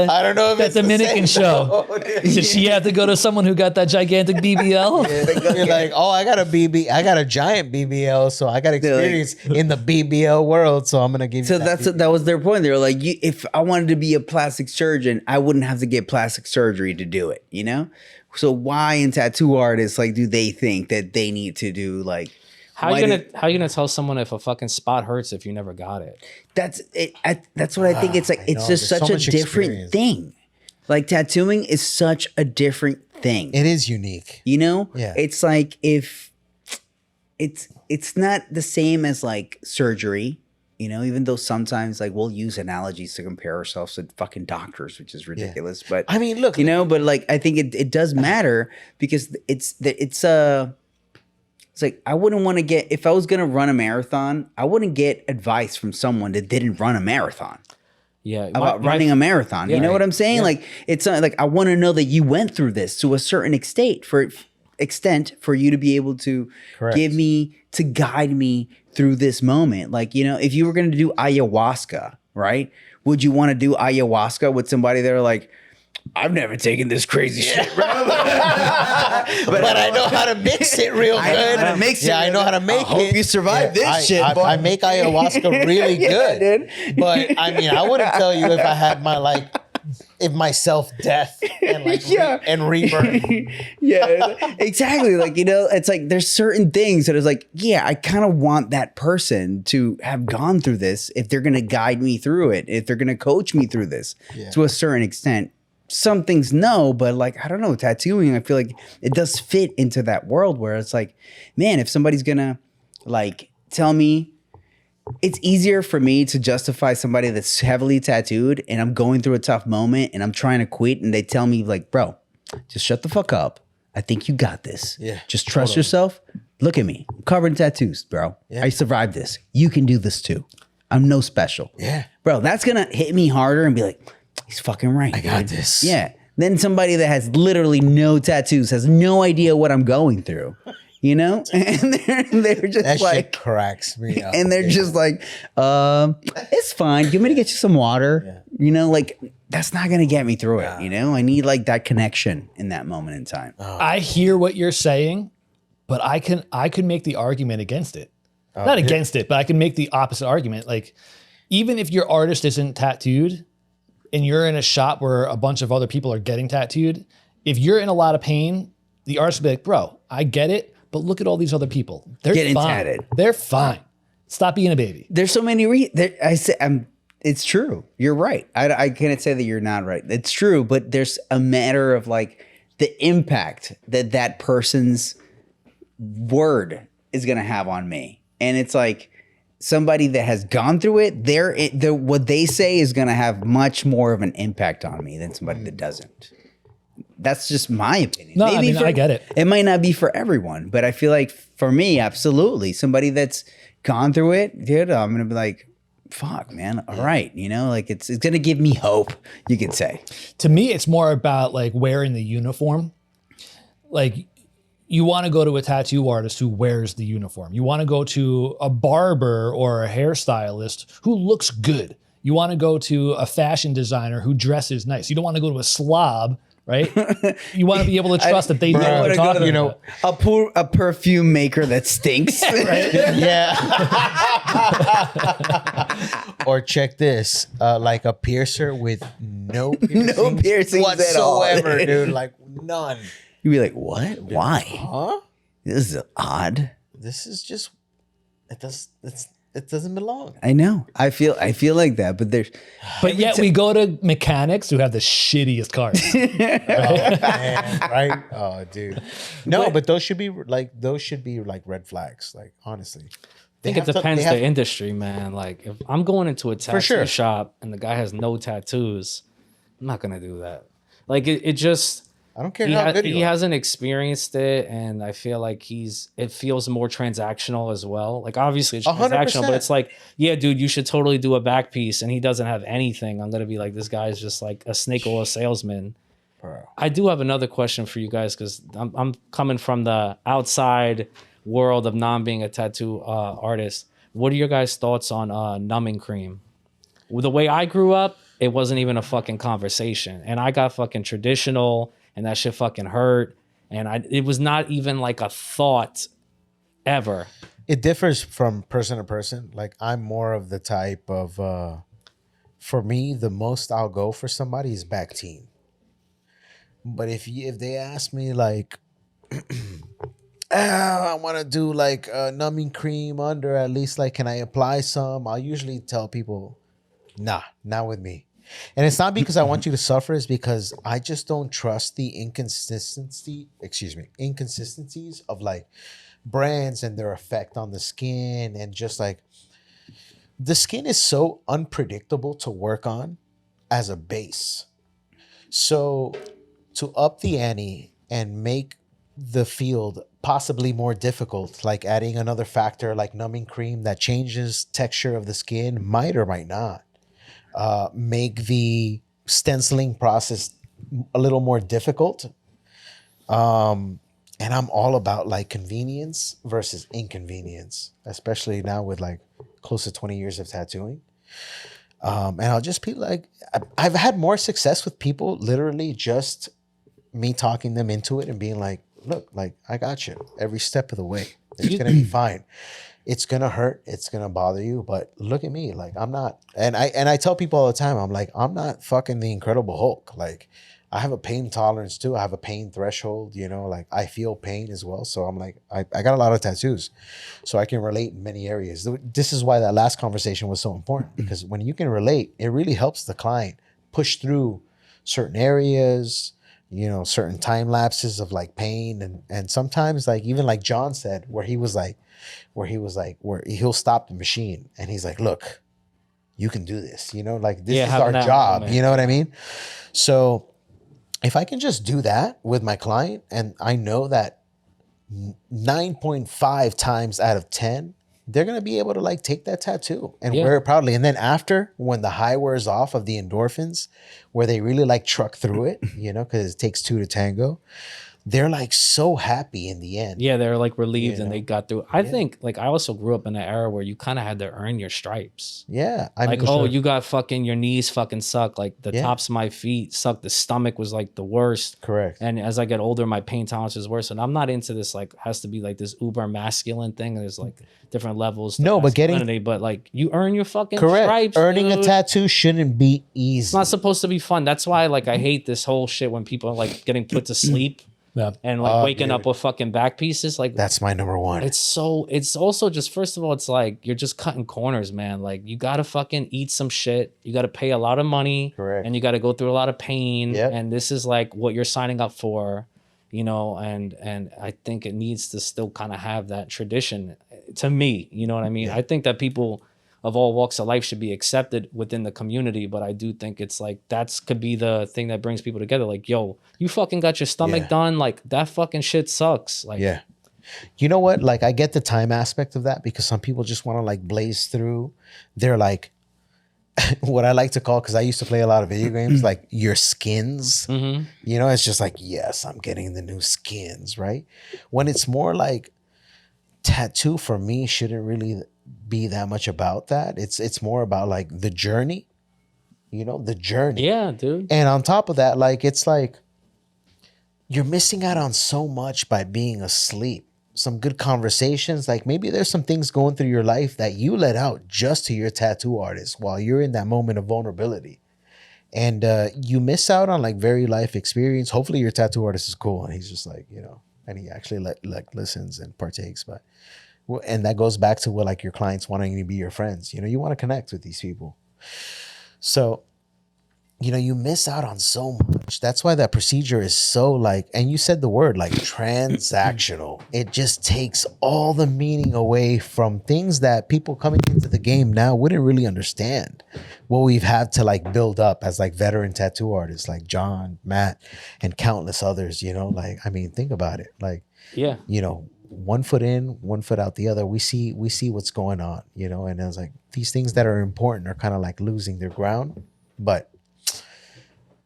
I don't know if
that
it's the
Dominican
same.
show. Did she have to go to someone who got that gigantic BBL?
You're like, oh, I got a giant BBL, so I got experience in the BBL world, so I'm gonna give you.
So that was their point. They were like, if I wanted to be a plastic surgeon, I wouldn't have to get plastic surgery to do it, you know? So why in tattoo artists, like, do they think that they need to do like?
How you gonna tell someone if a fucking spot hurts if you never got it?
That's it. That's what I think. It's like it's just such a different thing. Like tattooing is such a different thing.
It is unique.
You know?
Yeah.
It's like if it's not the same as like surgery, you know, even though sometimes like we'll use analogies to compare ourselves to fucking doctors, which is ridiculous. But
I mean, look,
you know, but like I think it does matter because it's like I wouldn't want to get, if I was going to run a marathon, I wouldn't get advice from someone that didn't run a marathon.
Yeah,
About running a marathon. You know what I'm saying?
Yeah.
Like it's like I want to know that you went through this to a certain extent for you to be able to guide me through this moment. Like, you know, if you were going to do ayahuasca, right? Would you want to do ayahuasca with somebody that are like, I've never taken this crazy shit, bro.
but I know how to mix it real good.
I know how to mix it.
Yeah, I know how to make
I hope you survive this shit, boy.
I make ayahuasca really good.
Dude.
But I mean, I wouldn't tell you if I had my if my self-death and and rebirth.
Yeah, exactly. Like, it's like there's certain things that is like, yeah, I kind of want that person to have gone through this if they're going to guide me through it, if they're going to coach me through this to a certain extent. Some things no, but like, I don't know, tattooing, I feel like it does fit into that world where it's like, man, if somebody's going to like tell me, it's easier for me to justify somebody that's heavily tattooed and I'm going through a tough moment and I'm trying to quit and they tell me like, bro, just shut the fuck up. I think you got this.
Yeah.
Just trust yourself. Look at me. I'm covered in tattoos, bro. Yeah. I survived this. You can do this too. I'm no special.
Yeah.
Bro, that's going to hit me harder and be like, he's fucking right.
I got this.
Yeah. Then somebody that has literally no tattoos has no idea what I'm going through. And they're just
that
like,
shit cracks me up.
And they're just like, it's fine. You want me to get you some water? Yeah. Like that's not gonna get me through it. I need like that connection in that moment in time.
I hear what you're saying, but I could make the argument against it. Not against it, but I can make the opposite argument. Like, even if your artist isn't tattooed and you're in a shop where a bunch of other people are getting tattooed, if you're in a lot of pain, the artist will be like, bro, I get it. But look at all these other people. They're
getting
fine.
tatted.
They're fine. Stop being a baby.
There's so many it's true. You're right. I can't say that you're not right. It's true, but there's a matter of like the impact that person's word is going to have on me. And it's like somebody that has gone through it, what they say is going to have much more of an impact on me than somebody that doesn't. That's just my opinion.
No, I get it.
It might not be for everyone, but I feel like for me, absolutely. Somebody that's gone through it, dude, I'm going to be like, fuck, man. All right. Like it's going to give me hope, you could say.
To me, it's more about like wearing the uniform. Like you want to go to a tattoo artist who wears the uniform. You want to go to a barber or a hairstylist who looks good. You want to go to a fashion designer who dresses nice. You don't want to go to a slob, right? You want to be able to trust that they know what they're talking about.
A perfume maker that stinks.
Right?
Yeah. Or check this, like a piercer with no piercings whatsoever,
at all.
dude. Like none.
You'd be like, what? Why?
Huh?
This is odd.
This is just it doesn't belong.
I know. I feel like that,
but yet we go to mechanics who have the shittiest cars.
Oh, man, right? Oh, dude. No, but those should be like red flags. Like honestly,
I think it depends the industry, man. Like if I'm going into a tattoo shop and the guy has no tattoos, I'm not gonna do that. Like it just.
I don't care how good
he hasn't experienced it, and I feel like it feels more transactional as well. Like obviously it's transactional, 100%. But it's like, yeah, dude, you should totally do a back piece, and he doesn't have anything. I'm gonna be like, this guy's just like a snake oil salesman. Bro. I do have another question for you guys because I'm coming from the outside world of non being a tattoo artist. What are your guys' thoughts on numbing cream? Well, the way I grew up, it wasn't even a fucking conversation, and I got fucking traditional. And that shit fucking hurt. And it was not even like a thought ever.
It differs from person to person. Like I'm more of the type of, for me, the most I'll go for somebody is back team. But if they ask me like, I want to do like a numbing cream under, at least like, can I apply some? I'll usually tell people, nah, not with me. And it's not because I want you to suffer, it's because I just don't trust the inconsistencies of like brands and their effect on the skin. And just like the skin is so unpredictable to work on as a base. So to up the ante and make the field possibly more difficult, like adding another factor like numbing cream that changes texture of the skin, might or might not. Make the stenciling process a little more difficult. And I'm all about like convenience versus inconvenience, especially now with like close to 20 years of tattooing. And I'll just be like, I've had more success with people literally just me talking them into it and being like, look, like, I got you every step of the way. It's going to be fine. It's going to hurt. It's going to bother you. But look at me. Like, I'm not. And I tell people all the time, I'm like, I'm not fucking the Incredible Hulk. Like, I have a pain tolerance too. I have a pain threshold, you know, like I feel pain as well. So I'm like, I got a lot of tattoos, so I can relate in many areas. This is why that last conversation was so important, because when you can relate, it really helps the client push through certain areas, you know, certain time lapses of like pain. And sometimes like, even like John said, where he'll stop the machine and he's like, look, you can do this, you know, like this is our job, you know what I mean? So if I can just do that with my client, and I know that 9.5 times out of 10, they're going to be able to like take that tattoo and wear it proudly. And then after, when the high wears off of the endorphins, where they really like truck through it, you know, because it takes two to tango, they're like so happy in the end.
Yeah, they're like relieved and they got through. I think like I also grew up in an era where you kind of had to earn your stripes.
Yeah.
I mean, like, you got fucking, your knees fucking suck. Like the tops of my feet suck. The stomach was like the worst.
Correct.
And as I get older, my pain tolerance is worse. And I'm not into this, like, has to be like this uber masculine thing. There's like different levels. But like you earn your fucking stripes.
Earning a tattoo shouldn't be easy.
It's not supposed to be fun. That's why like I hate this whole shit when people are like getting put to sleep.
Yeah.
And like waking up with fucking back pieces, like
that's my number one.
It's also just, first of all, it's like you're just cutting corners, man. Like you gotta fucking eat some shit. You gotta pay a lot of money.
Correct.
And you gotta go through a lot of pain.
Yep.
And this is like what you're signing up for, you know. And I think it needs to still kind of have that tradition. To me, you know what I mean. I think that people of all walks of life should be accepted within the community, but I do think it's like could be the thing that brings people together. Like, yo, you fucking got your stomach done. Like that fucking shit sucks. Like,
yeah. You know what? Like I get the time aspect of that, because some people just want to like blaze through. They're like, what I like to call, because I used to play a lot of video games, like your skins. You know, it's just like, yes, I'm getting the new skins, right? When it's more like tattoo for me shouldn't really be that much about that. It's more about like the journey, you know, the journey.
Yeah, dude.
And on top of that, like it's like you're missing out on so much by being asleep. Some good conversations, like maybe there's some things going through your life that you let out just to your tattoo artist while you're in that moment of vulnerability. And you miss out on like very life experience. Hopefully your tattoo artist is cool and he's just like, you know, and he actually listens and partakes. But and that goes back to what like your clients wanting to be your friends. You know, you want to connect with these people. So, you know, you miss out on so much. That's why that procedure is so like, and you said the word like transactional. It just takes all the meaning away from things that people coming into the game now wouldn't really understand. What we've had to like build up as like veteran tattoo artists like John, Matt, and countless others, you know, like, I mean, think about it. Like,
yeah,
you know, 1 foot in, 1 foot out the other. We see what's going on, you know, and it's like these things that are important are kind of like losing their ground, but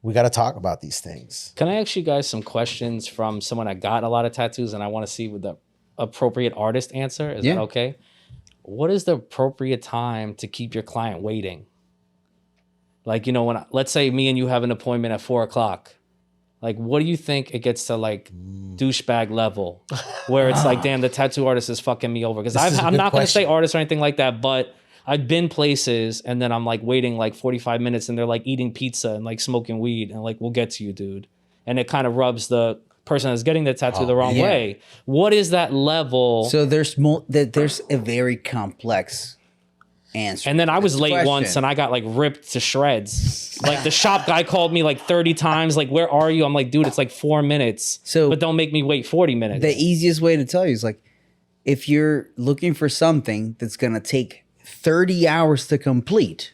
we got to talk about these things.
Can I ask you guys some questions from someone that got a lot of tattoos, and I want to see what the appropriate artist answer is? That okay? What is the appropriate time to keep your client waiting? Like, you know, let's say me and you have an appointment at 4:00. Like, what do you think it gets to like douchebag level where it's like, damn, the tattoo artist is fucking me over? Because I'm not going to say artist or anything like that, but I've been places and then I'm like waiting like 45 minutes and they're like eating pizza and like smoking weed and like, we'll get to you, dude. And it kind of rubs the person that's getting the tattoo the wrong way. What is that level?
So there's a very complex answer.
And then I was late once and I got like ripped to shreds. Like the shop guy called me like 30 times. Like, where are you? I'm like, dude, it's like 4 minutes. But don't make me wait 40 minutes.
The easiest way to tell you is like, if you're looking for something that's going to take 30 hours to complete,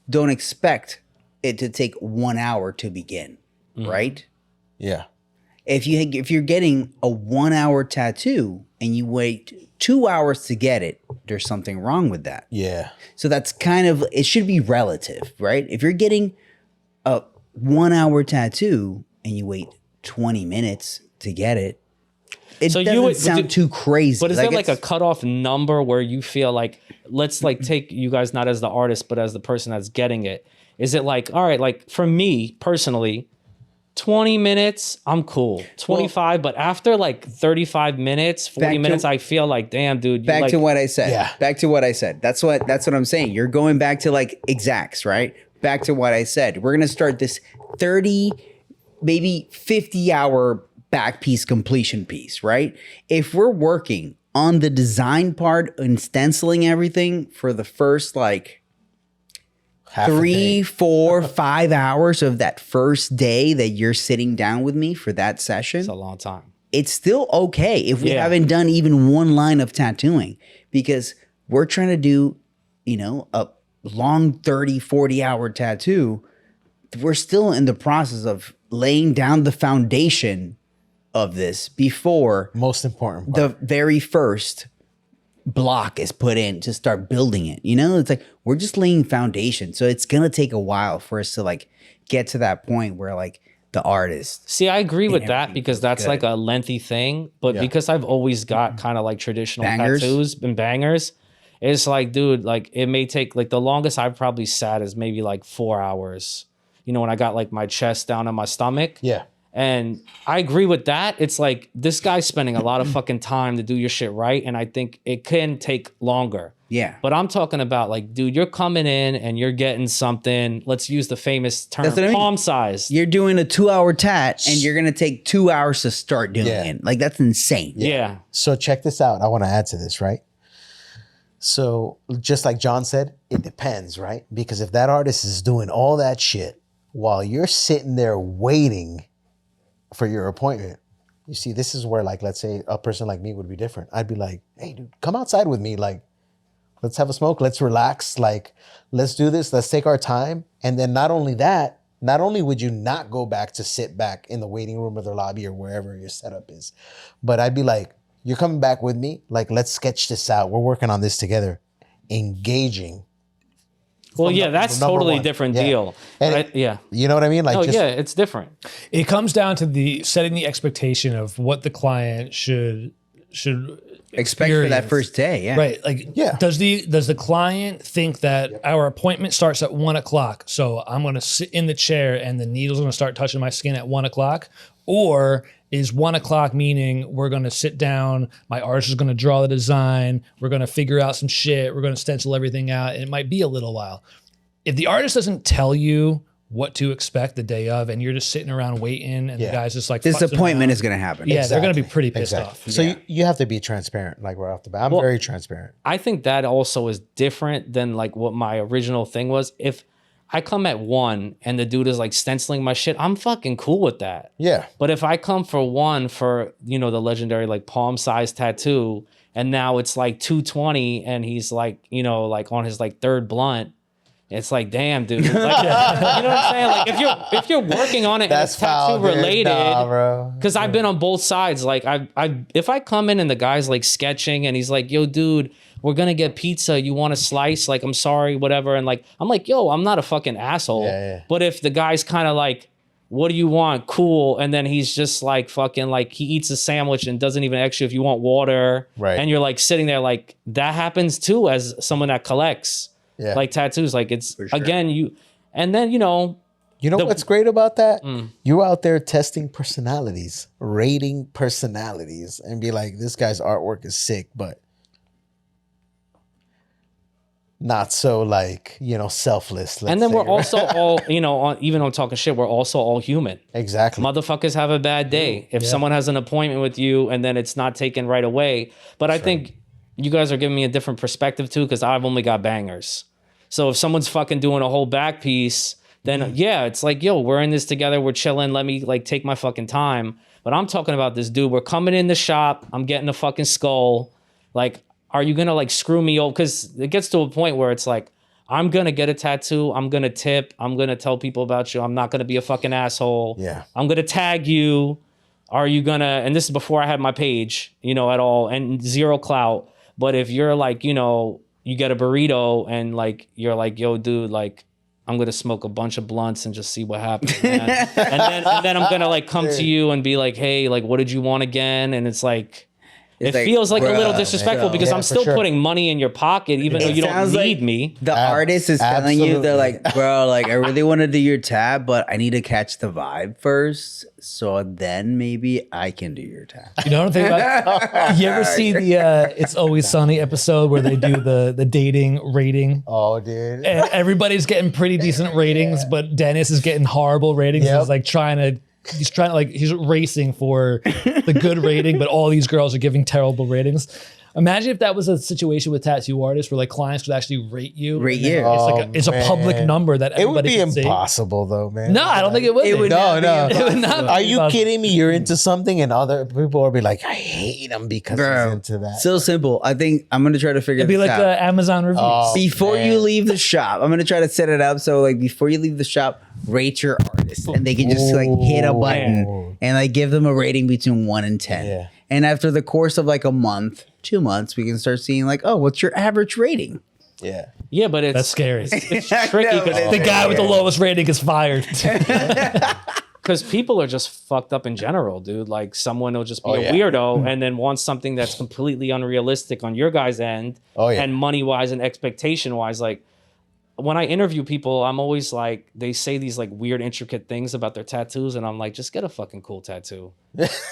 don't expect it to take 1 hour to begin, right?
Yeah.
If you're getting a 1 hour tattoo and you wait 2 hours to get it, there's something wrong with that.
Yeah.
So that's kind of, it should be relative, right? If you're getting a 1 hour tattoo and you wait 20 minutes to get it, It
So
doesn't sound too crazy.
But is there like a cutoff number where you feel like, let's like take you guys not as the artist, but as the person that's getting it? Is it like, all right, like for me personally, 20 minutes, I'm cool. 25, but after like 35 minutes, 40 minutes, I feel like, damn, dude.
Back to what I said.
Yeah.
Back to what I said. That's what I'm saying. You're going back to like exacts, right? Back to what I said. We're gonna start this 30, maybe 50 hour back piece completion piece, right? If we're working on the design part and stenciling everything for the first like
Half a
3,
day.
4, 5 hours of that first day that you're sitting down with me for that session,
It's a long time.
it's still okay if we
Yeah.
haven't done even one line of tattooing, because we're trying to do, a long 30, 40-hour tattoo. We're still in the process of laying down the foundation of this before
Most important part.
the very first block is put in to start building it. It's like we're just laying foundation. So it's gonna take a while for us to like get to that point where like the artist.
See, I agree with that
everything
because
feels
that's
good.
like a lengthy thing. But because I've always got kind of like traditional
Bangers.
tattoos and bangers, it's like, dude, like it may take like the longest I've probably sat is maybe like 4 hours. When I got like my chest down on my stomach.
Yeah.
And I agree with that. It's like this guy's spending a lot of fucking time to do your shit right. And I think it can take longer.
Yeah.
But I'm talking about like, dude, you're coming in and you're getting something. Let's use the famous term,
That's what I mean.
palm size.
You're doing a 2-hour tat and you're gonna take 2 hours to start doing
Yeah.
it. Like that's insane.
Yeah.
So check this out. I want to add to this, right? So just like John said, it depends, right? Because if that artist is doing all that shit while you're sitting there waiting for your appointment, you see, this is where like, let's say a person like me would be different. I'd be like, hey, dude, come outside with me. Like, let's have a smoke. Let's relax. Like, let's do this. Let's take our time. And then not only that, not only would you not go back to sit back in the waiting room or the lobby or wherever your setup is, but I'd be like, you're coming back with me. Like, let's sketch this out. We're working on this together. Engaging.
Well, yeah, that's
number
totally
one.
different
Yeah.
deal.
And
Right? Yeah.
You know what I mean? Like,
Oh,
just,
yeah, it's different.
It comes down to the setting the expectation of what the client should
Expect for that
experience.
first day. Yeah.
Right. Like,
Yeah.
does the client think that our appointment starts at 1:00? So I'm going to sit in the chair and the needle's going to start touching my skin at 1:00? Or is 1:00 meaning we're going to sit down, my artist is going to draw the design, we're going to figure out some shit, we're going to stencil everything out, and it might be a little while. If the artist doesn't tell you what to expect the day of and you're just sitting around waiting and the guy's just like futzing
Disappointment
around,
is gonna happen.
yeah, they're going to be pretty pissed off.
So you have to be transparent, like right off the bat. I'm very transparent.
I think that also is different than like what my original thing was. If I come at 1 and the dude is like stenciling my shit, I'm fucking cool with that.
Yeah.
But if I come for 1 for, the legendary like palm size tattoo, and now it's like 220 and he's like, like on his like third blunt, it's like, damn, dude. Like, you know what I'm saying? Like if you're working on it and
That's
it's tattoo
foul, dude.
related,
Nah, bro.
because I've been on both sides. Like if I come in and the guy's like sketching and he's like, yo, dude, we're gonna get pizza. You want a slice? Like, I'm sorry, whatever. And like, I'm like, yo, I'm not a fucking asshole.
Yeah.
But if the guy's kind of like, what do you want? Cool. And then he's just like fucking like he eats a sandwich and doesn't even ask you if you want water.
Right.
And you're like sitting there like that happens too as someone that collects like tattoos. Like it's again and then
You know what's great about that? You're out there testing personalities, rating personalities, and be like, this guy's artwork is sick, but not so like, selfless.
and then
say,
we're
right?
also all, even on talking shit, we're also all human.
Exactly.
Motherfuckers have a bad day. If someone has an appointment with you and then it's not taken right away. But I think you guys are giving me a different perspective too, because I've only got bangers. So if someone's fucking doing a whole back piece, then yeah, it's like, yo, we're in this together. We're chilling. Let me like take my fucking time. But I'm talking about this dude. We're coming in the shop. I'm getting a fucking skull. Like, are you going to like screw me over? Because it gets to a point where it's like, I'm going to get a tattoo. I'm going to tip. I'm going to tell people about you. I'm not going to be a fucking asshole.
Yeah.
I'm going to tag you. Are you going to, and this is before I had my page, at all, and zero clout. But if you're like, you get a burrito and like, you're like, yo, dude, like, I'm gonna smoke a bunch of blunts and just see what happens, man. and then I'm gonna like come to you and be like, hey, like, what did you want again? And it's like, it
like,
feels like a little
bruh,
disrespectful because
Yeah,
I'm
for
still
sure.
putting money in your pocket, even though you don't
sounds
need
like
me.
The artist is telling you, they're
absolutely.
like, bro, like I really want to do your tab, but I need to catch the vibe first. So then maybe I can do your tab.
You know what I'm thinking about? You ever see the It's Always Sunny episode where they do the dating rating?
Oh, dude.
And everybody's getting pretty decent ratings, but Dennis is getting horrible ratings.
Yep.
He's like he's racing for the good rating, but all these girls are giving terrible ratings. Imagine if that was a situation with tattoo artists where like clients could actually rate you.
Rate you.
It's a public
man.
number that
It would
everybody
be
can see.
impossible, though, man.
No, I don't think it would.
It would
be.
not
No,
be
no.
It would not be
Are you
possible.
kidding me? You're into something and other people will be like, I hate him because
Bro,
he's into that.
so simple. I think I'm gonna try to figure
It'd be
this
like
out.
the Amazon reviews.
Oh,
Before
man.
you leave the shop, I'm gonna try to set it up so like before you leave the shop, rate your artist, and they can just like hit a button and like give them a rating between 1 and 10.
Yeah.
And after the course of like a month, 2 months, we can start seeing like, oh, what's your average rating?
Yeah.
Yeah, but
That's scary.
it's tricky
No,
because
The guy with the lowest rating is fired.
because people are just fucked up in general, dude. Like someone will just be
Oh,
a
yeah.
weirdo and then wants something that's completely unrealistic on your guys' end.
Oh, yeah.
And money wise and expectation wise, like when I interview people, I'm always like, they say these like weird, intricate things about their tattoos, and I'm like, just get a fucking cool tattoo.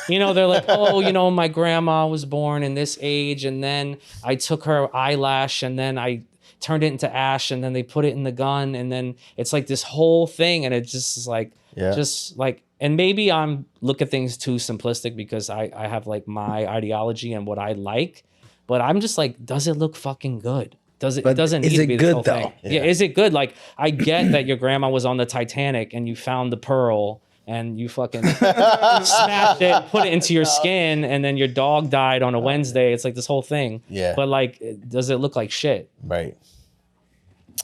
You know, they're like, oh, you know, my grandma was born in this age, and then I took her eyelash, and then I turned it into ash, and then they put it in the gun, and then it's like this whole thing, and it just is like,
Yeah.
just like, and maybe I'm look at things too simplistic because I have like my ideology and what I like, but I'm just like, does it look fucking good? Does it?
But
It doesn't
is
need to
it
be
good,
this whole
though?
thing. Yeah, is it good? Like I get that your grandma was on the Titanic and you found the pearl and you fucking smashed it, put it into your skin, and then your dog died on a Wednesday. It's like this whole thing.
Yeah.
But like, does it look like shit?
Right.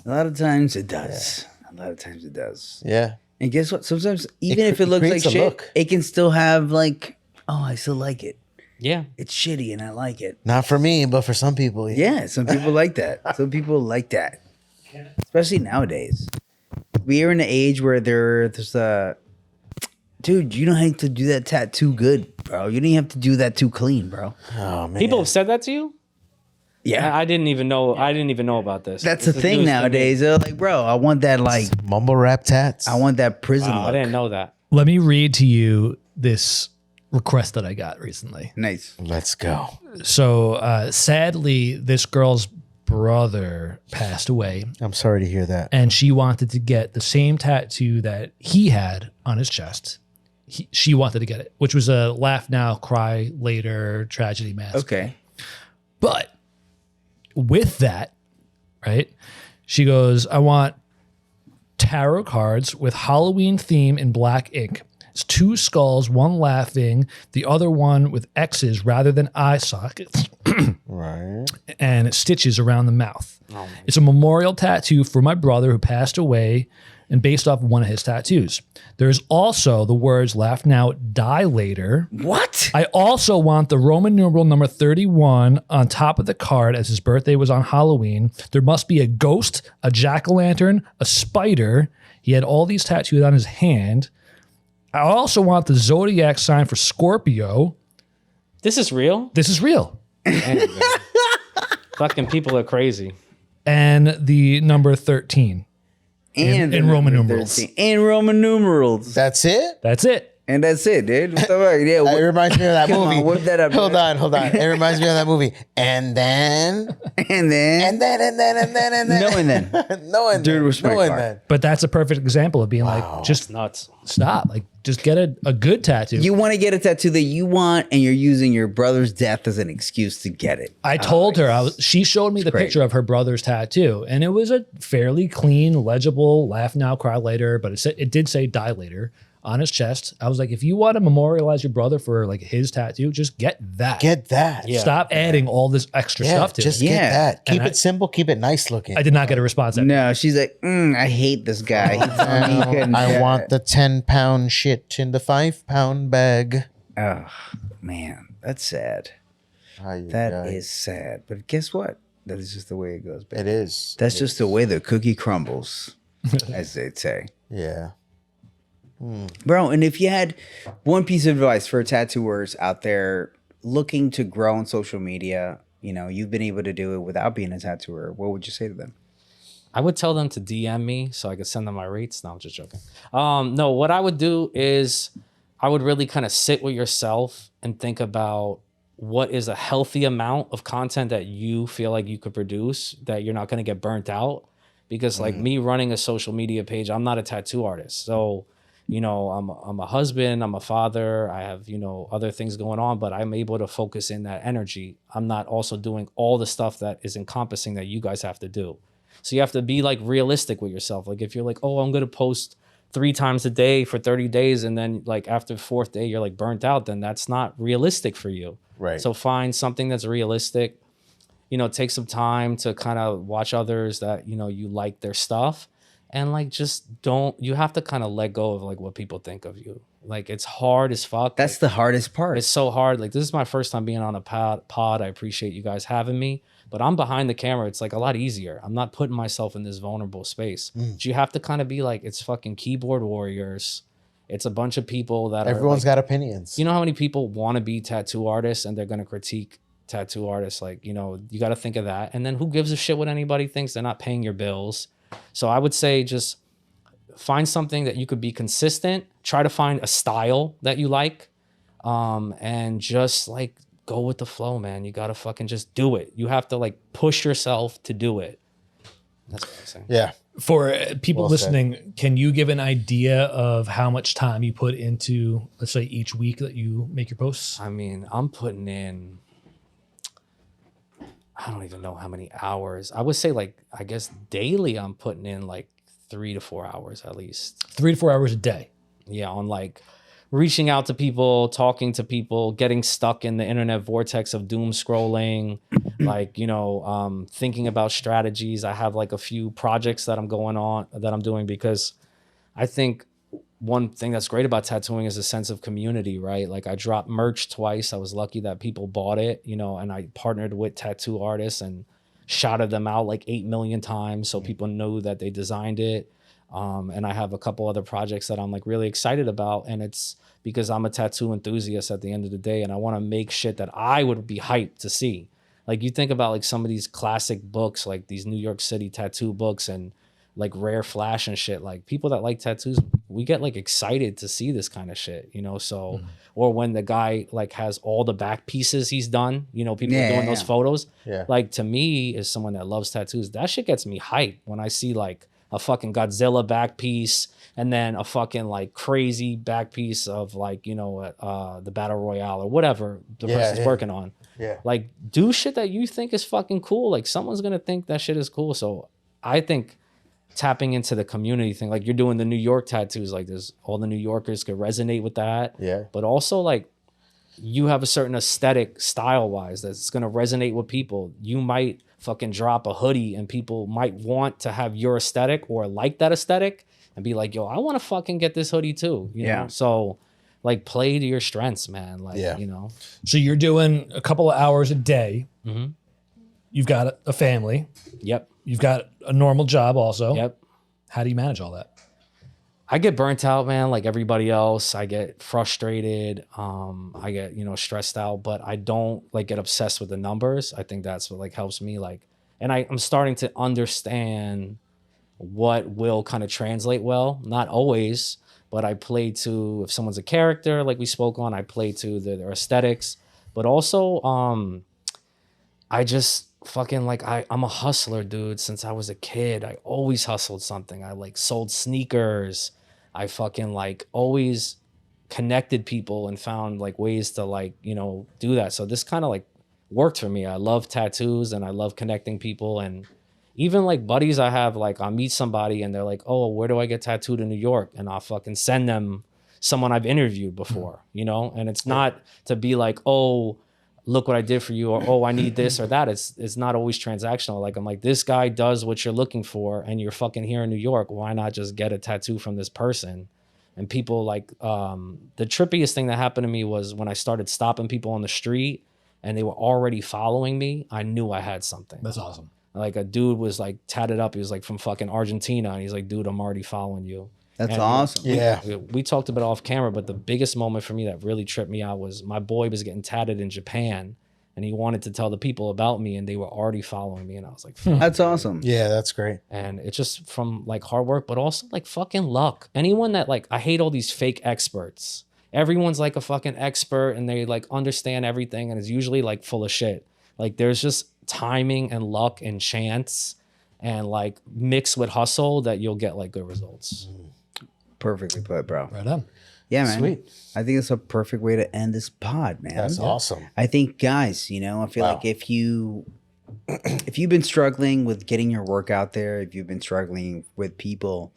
A lot of times it does. A lot of times it does.
Yeah.
And guess what? Sometimes even
It
if it looks like
creates a
shit,
look.
it can still have like, oh, I still like it.
Yeah.
It's shitty and I like it.
Not for me, but for some people.
Yeah, some people like that. Some people like that, especially nowadays. We are in an age where there's a dude. You don't have to do that tattoo good, bro. You don't even have to do that too clean, bro.
Oh, man.
People have said that to you?
Yeah,
I didn't even know. I didn't even know about this.
that's
This
the
is
thing
news to me.
nowadays. They're like, bro, I want that like,
mumble rap tats.
I want that prison
Wow, I
look.
didn't know that.
Let me read to you this request that I got recently.
Nice.
Let's go.
So sadly, this girl's brother passed away,
I'm sorry to hear that.
and she wanted to get the same tattoo that he had on his chest. She wanted to get it, which was a laugh now, cry later tragedy mask.
Okay.
But with that, right, she goes, I want tarot cards with Halloween theme in black ink. It's 2 skulls, one laughing, the other one with X's rather than eye sockets,
Right.
and stitches around the mouth. It's a memorial tattoo for my brother who passed away and based off one of his tattoos. There's also the words laugh now, die later.
What?
I also want the Roman numeral number 31 on top of the card as his birthday was on Halloween. There must be a ghost, a jack-o'-lantern, a spider. He had all these tattooed on his hand. I also want the zodiac sign for Scorpio.
This is real?
This is real.
Damn, man. Fucking people are crazy.
And the number 13
And
in
the
Roman
number
numerals.
13. In Roman numerals.
That's it?
That's it.
And that's it, dude. What the fuck? Yeah,
It reminds me of that
Come on,
movie.
whip that up,
Hold
man.
on. It reminds me of that movie. And then.
and then. No, and then.
No, and
Dude,
then.
respect
No, and
bar.
then.
But that's a perfect example of being like, just
Nuts.
stop. Like, just get a good tattoo.
You want to get a tattoo that you want, and you're using your brother's death as an excuse to get it.
I told her, she showed me the
great.
picture of her brother's tattoo, and it was a fairly clean, legible, laugh now, cry later, but it did say die later on his chest. I was like, if you want to memorialize your brother for like his tattoo, just get that.
Get that.
Yeah.
Stop adding all this extra
Yeah,
stuff to
just
it.
get
Yeah.
that. Keep
And
it simple. Keep it nice looking.
I did not get a response.
No, she's like, I hate this guy. He told me he couldn't do
I
it."
want the 10-pound shit in the 5-pound bag.
Oh, man, that's sad. That is sad. But guess what? That is just the way it goes, baby.
It is.
That's just the way the cookie crumbles. as they'd say.
Yeah.
Bro, and if you had one piece of advice for tattooers out there looking to grow on social media, you know, you've been able to do it without being a tattooer, what would you say to them?
I would tell them to DM me so I could send them my rates. No, I'm just joking. No, what I would do is I would really kind of sit with yourself and think about what is a healthy amount of content that you feel like you could produce that you're not going to get burnt out. Because like me running a social media page, I'm not a tattoo artist. So, you know, I'm a husband, I'm a father, I have, you know, other things going on, but I'm able to focus in that energy. I'm not also doing all the stuff that is encompassing that you guys have to do. So you have to be like realistic with yourself. Like if you're like, oh, I'm going to post 3 times a day for 30 days. And then like after the 4th day, you're like burnt out, then that's not realistic for you.
Right.
So find something that's realistic, you know, take some time to kind of watch others that, you know, you like their stuff. And like, just don't, you have to kind of let go of like what people think of you. Like it's hard as fuck.
That's
like,
the hardest part.
It's so hard. Like this is my first time being on a pod. I appreciate you guys having me, but I'm behind the camera. It's like a lot easier. I'm not putting myself in this vulnerable space. But you have to kind of be like, it's fucking keyboard warriors. It's a bunch of people that
Everyone's
like,
got opinions.
you know how many people want to be tattoo artists and they're going to critique tattoo artists? Like, you know, you got to think of that. And then who gives a shit what anybody thinks? They're not paying your bills. So I would say just find something that you could be consistent. Try to find a style that you like, and just like go with the flow, man. You got to fucking just do it. You have to like push yourself to do it. That's what I'm saying.
Yeah.
For people
Well said.
listening, can you give an idea of how much time you put into, let's say, each week that you make your posts?
I mean, I'm putting in, I don't even know how many hours. I would say like, I guess daily I'm putting in like 3 to 4 hours at least.
3 to 4 hours a day.
Yeah, on like reaching out to people, talking to people, getting stuck in the internet vortex of doom scrolling, like, you know, thinking about strategies. I have like a few projects that I'm doing because I think one thing that's great about tattooing is a sense of community, right? Like I dropped merch twice. I was lucky that people bought it, you know, and I partnered with tattoo artists and shouted them out like 8 million times so people knew that they designed it. And I have a couple other projects that I'm like really excited about. And it's because I'm a tattoo enthusiast at the end of the day. And I want to make shit that I would be hyped to see. Like you think about like some of these classic books, like these New York City tattoo books and like Rare Flash and shit, like people that like tattoos, we get like excited to see this kind of shit, you know? So, or when the guy like has all the back pieces he's done, you know, people are doing those photos.
Yeah.
Like to me, as someone that loves tattoos, that shit gets me hyped when I see like a fucking Godzilla back piece and then a fucking like crazy back piece of like, you know, the Battle Royale or whatever the person's working on.
Yeah.
Like do shit that you think is fucking cool. Like someone's gonna think that shit is cool. So I think tapping into the community thing, like you're doing the New York tattoos, like there's all the New Yorkers could resonate with that.
Yeah.
But also like you have a certain aesthetic style wise that's going to resonate with people. You might fucking drop a hoodie and people might want to have your aesthetic or like that aesthetic and be like, yo, I want to fucking get this hoodie too. You know? So like play to your strengths, man. Like, you know,
So you're doing a couple of hours a day.
Mhm.
You've got a family.
Yep.
You've got a normal job also.
Yep.
How do you manage all that?
I get burnt out, man, like everybody else. I get frustrated. I get, you know, stressed out, but I don't like get obsessed with the numbers. I think that's what like helps me like, and I'm starting to understand what will kind of translate well. Not always, but I play to, if someone's a character, like we spoke on, I play to their aesthetics, but also, I just fucking like, I'm a hustler, dude. Since I was a kid, I always hustled something. I like sold sneakers. I fucking like always connected people and found like ways to like, you know, do that. So this kind of like worked for me. I love tattoos and I love connecting people. And even like buddies I have, like I'll meet somebody and they're like, oh, where do I get tattooed in New York? And I'll fucking send them someone I've interviewed before, you know? And it's not to be like, oh, look what I did for you, or oh, I need this or that. It's not always transactional. Like I'm like, this guy does what you're looking for and you're fucking here in New York. Why not just get a tattoo from this person? And people like, the trippiest thing that happened to me was when I started stopping people on the street and they were already following me, I knew I had something.
That's awesome.
Like a dude was like tatted up. He was like from fucking Argentina. And he's like, dude, I'm already following you.
That's
And
awesome.
Yeah.
we talked about it off camera, but the biggest moment for me that really tripped me out was my boy was getting tatted in Japan and he wanted to tell the people about me and they were already following me. And I was like, fuck.
That's awesome.
Yeah, that's great.
And it's just from like hard work, but also like fucking luck. Anyone that like, I hate all these fake experts. Everyone's like a fucking expert and they like understand everything and it's usually like full of shit. Like there's just timing and luck and chance and like mixed with hustle that you'll get like good results.
Perfectly put, bro.
Right on.
Yeah, man.
Sweet.
I think it's a perfect way to end this pod, man.
That's awesome.
I think, guys, you know, I feel like if you've been struggling with getting your work out there, if you've been struggling with people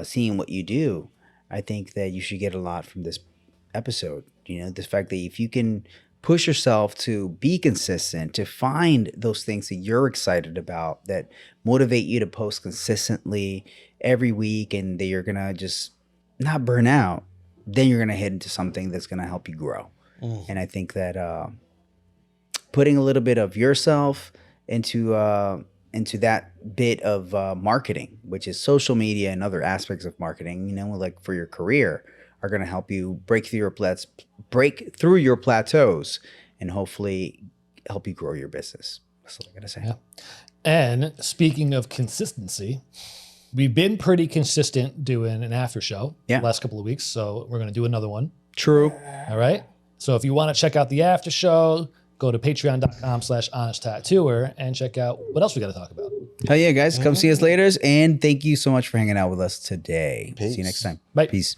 seeing what you do, I think that you should get a lot from this episode. You know, the fact that if you can push yourself to be consistent, to find those things that you're excited about that motivate you to post consistently every week and that you're going to just not burn out, then you're going to head into something that's going to help you grow. And I think that putting a little bit of yourself into that bit of marketing, which is social media and other aspects of marketing, you know, like for your career, are going to help you break through your plateaus and hopefully help you grow your business. That's all I got to say.
Yeah. And speaking of consistency, we've been pretty consistent doing an after show the last couple of weeks. So we're going to do another one.
True.
All right. So if you want to check out the after show, go to patreon.com/honest-tattooer and check out what else we got to talk about.
Hell yeah, guys. Come see us later. And thank you so much for hanging out with us today.
Peace.
See you next time.
Bye.
Peace.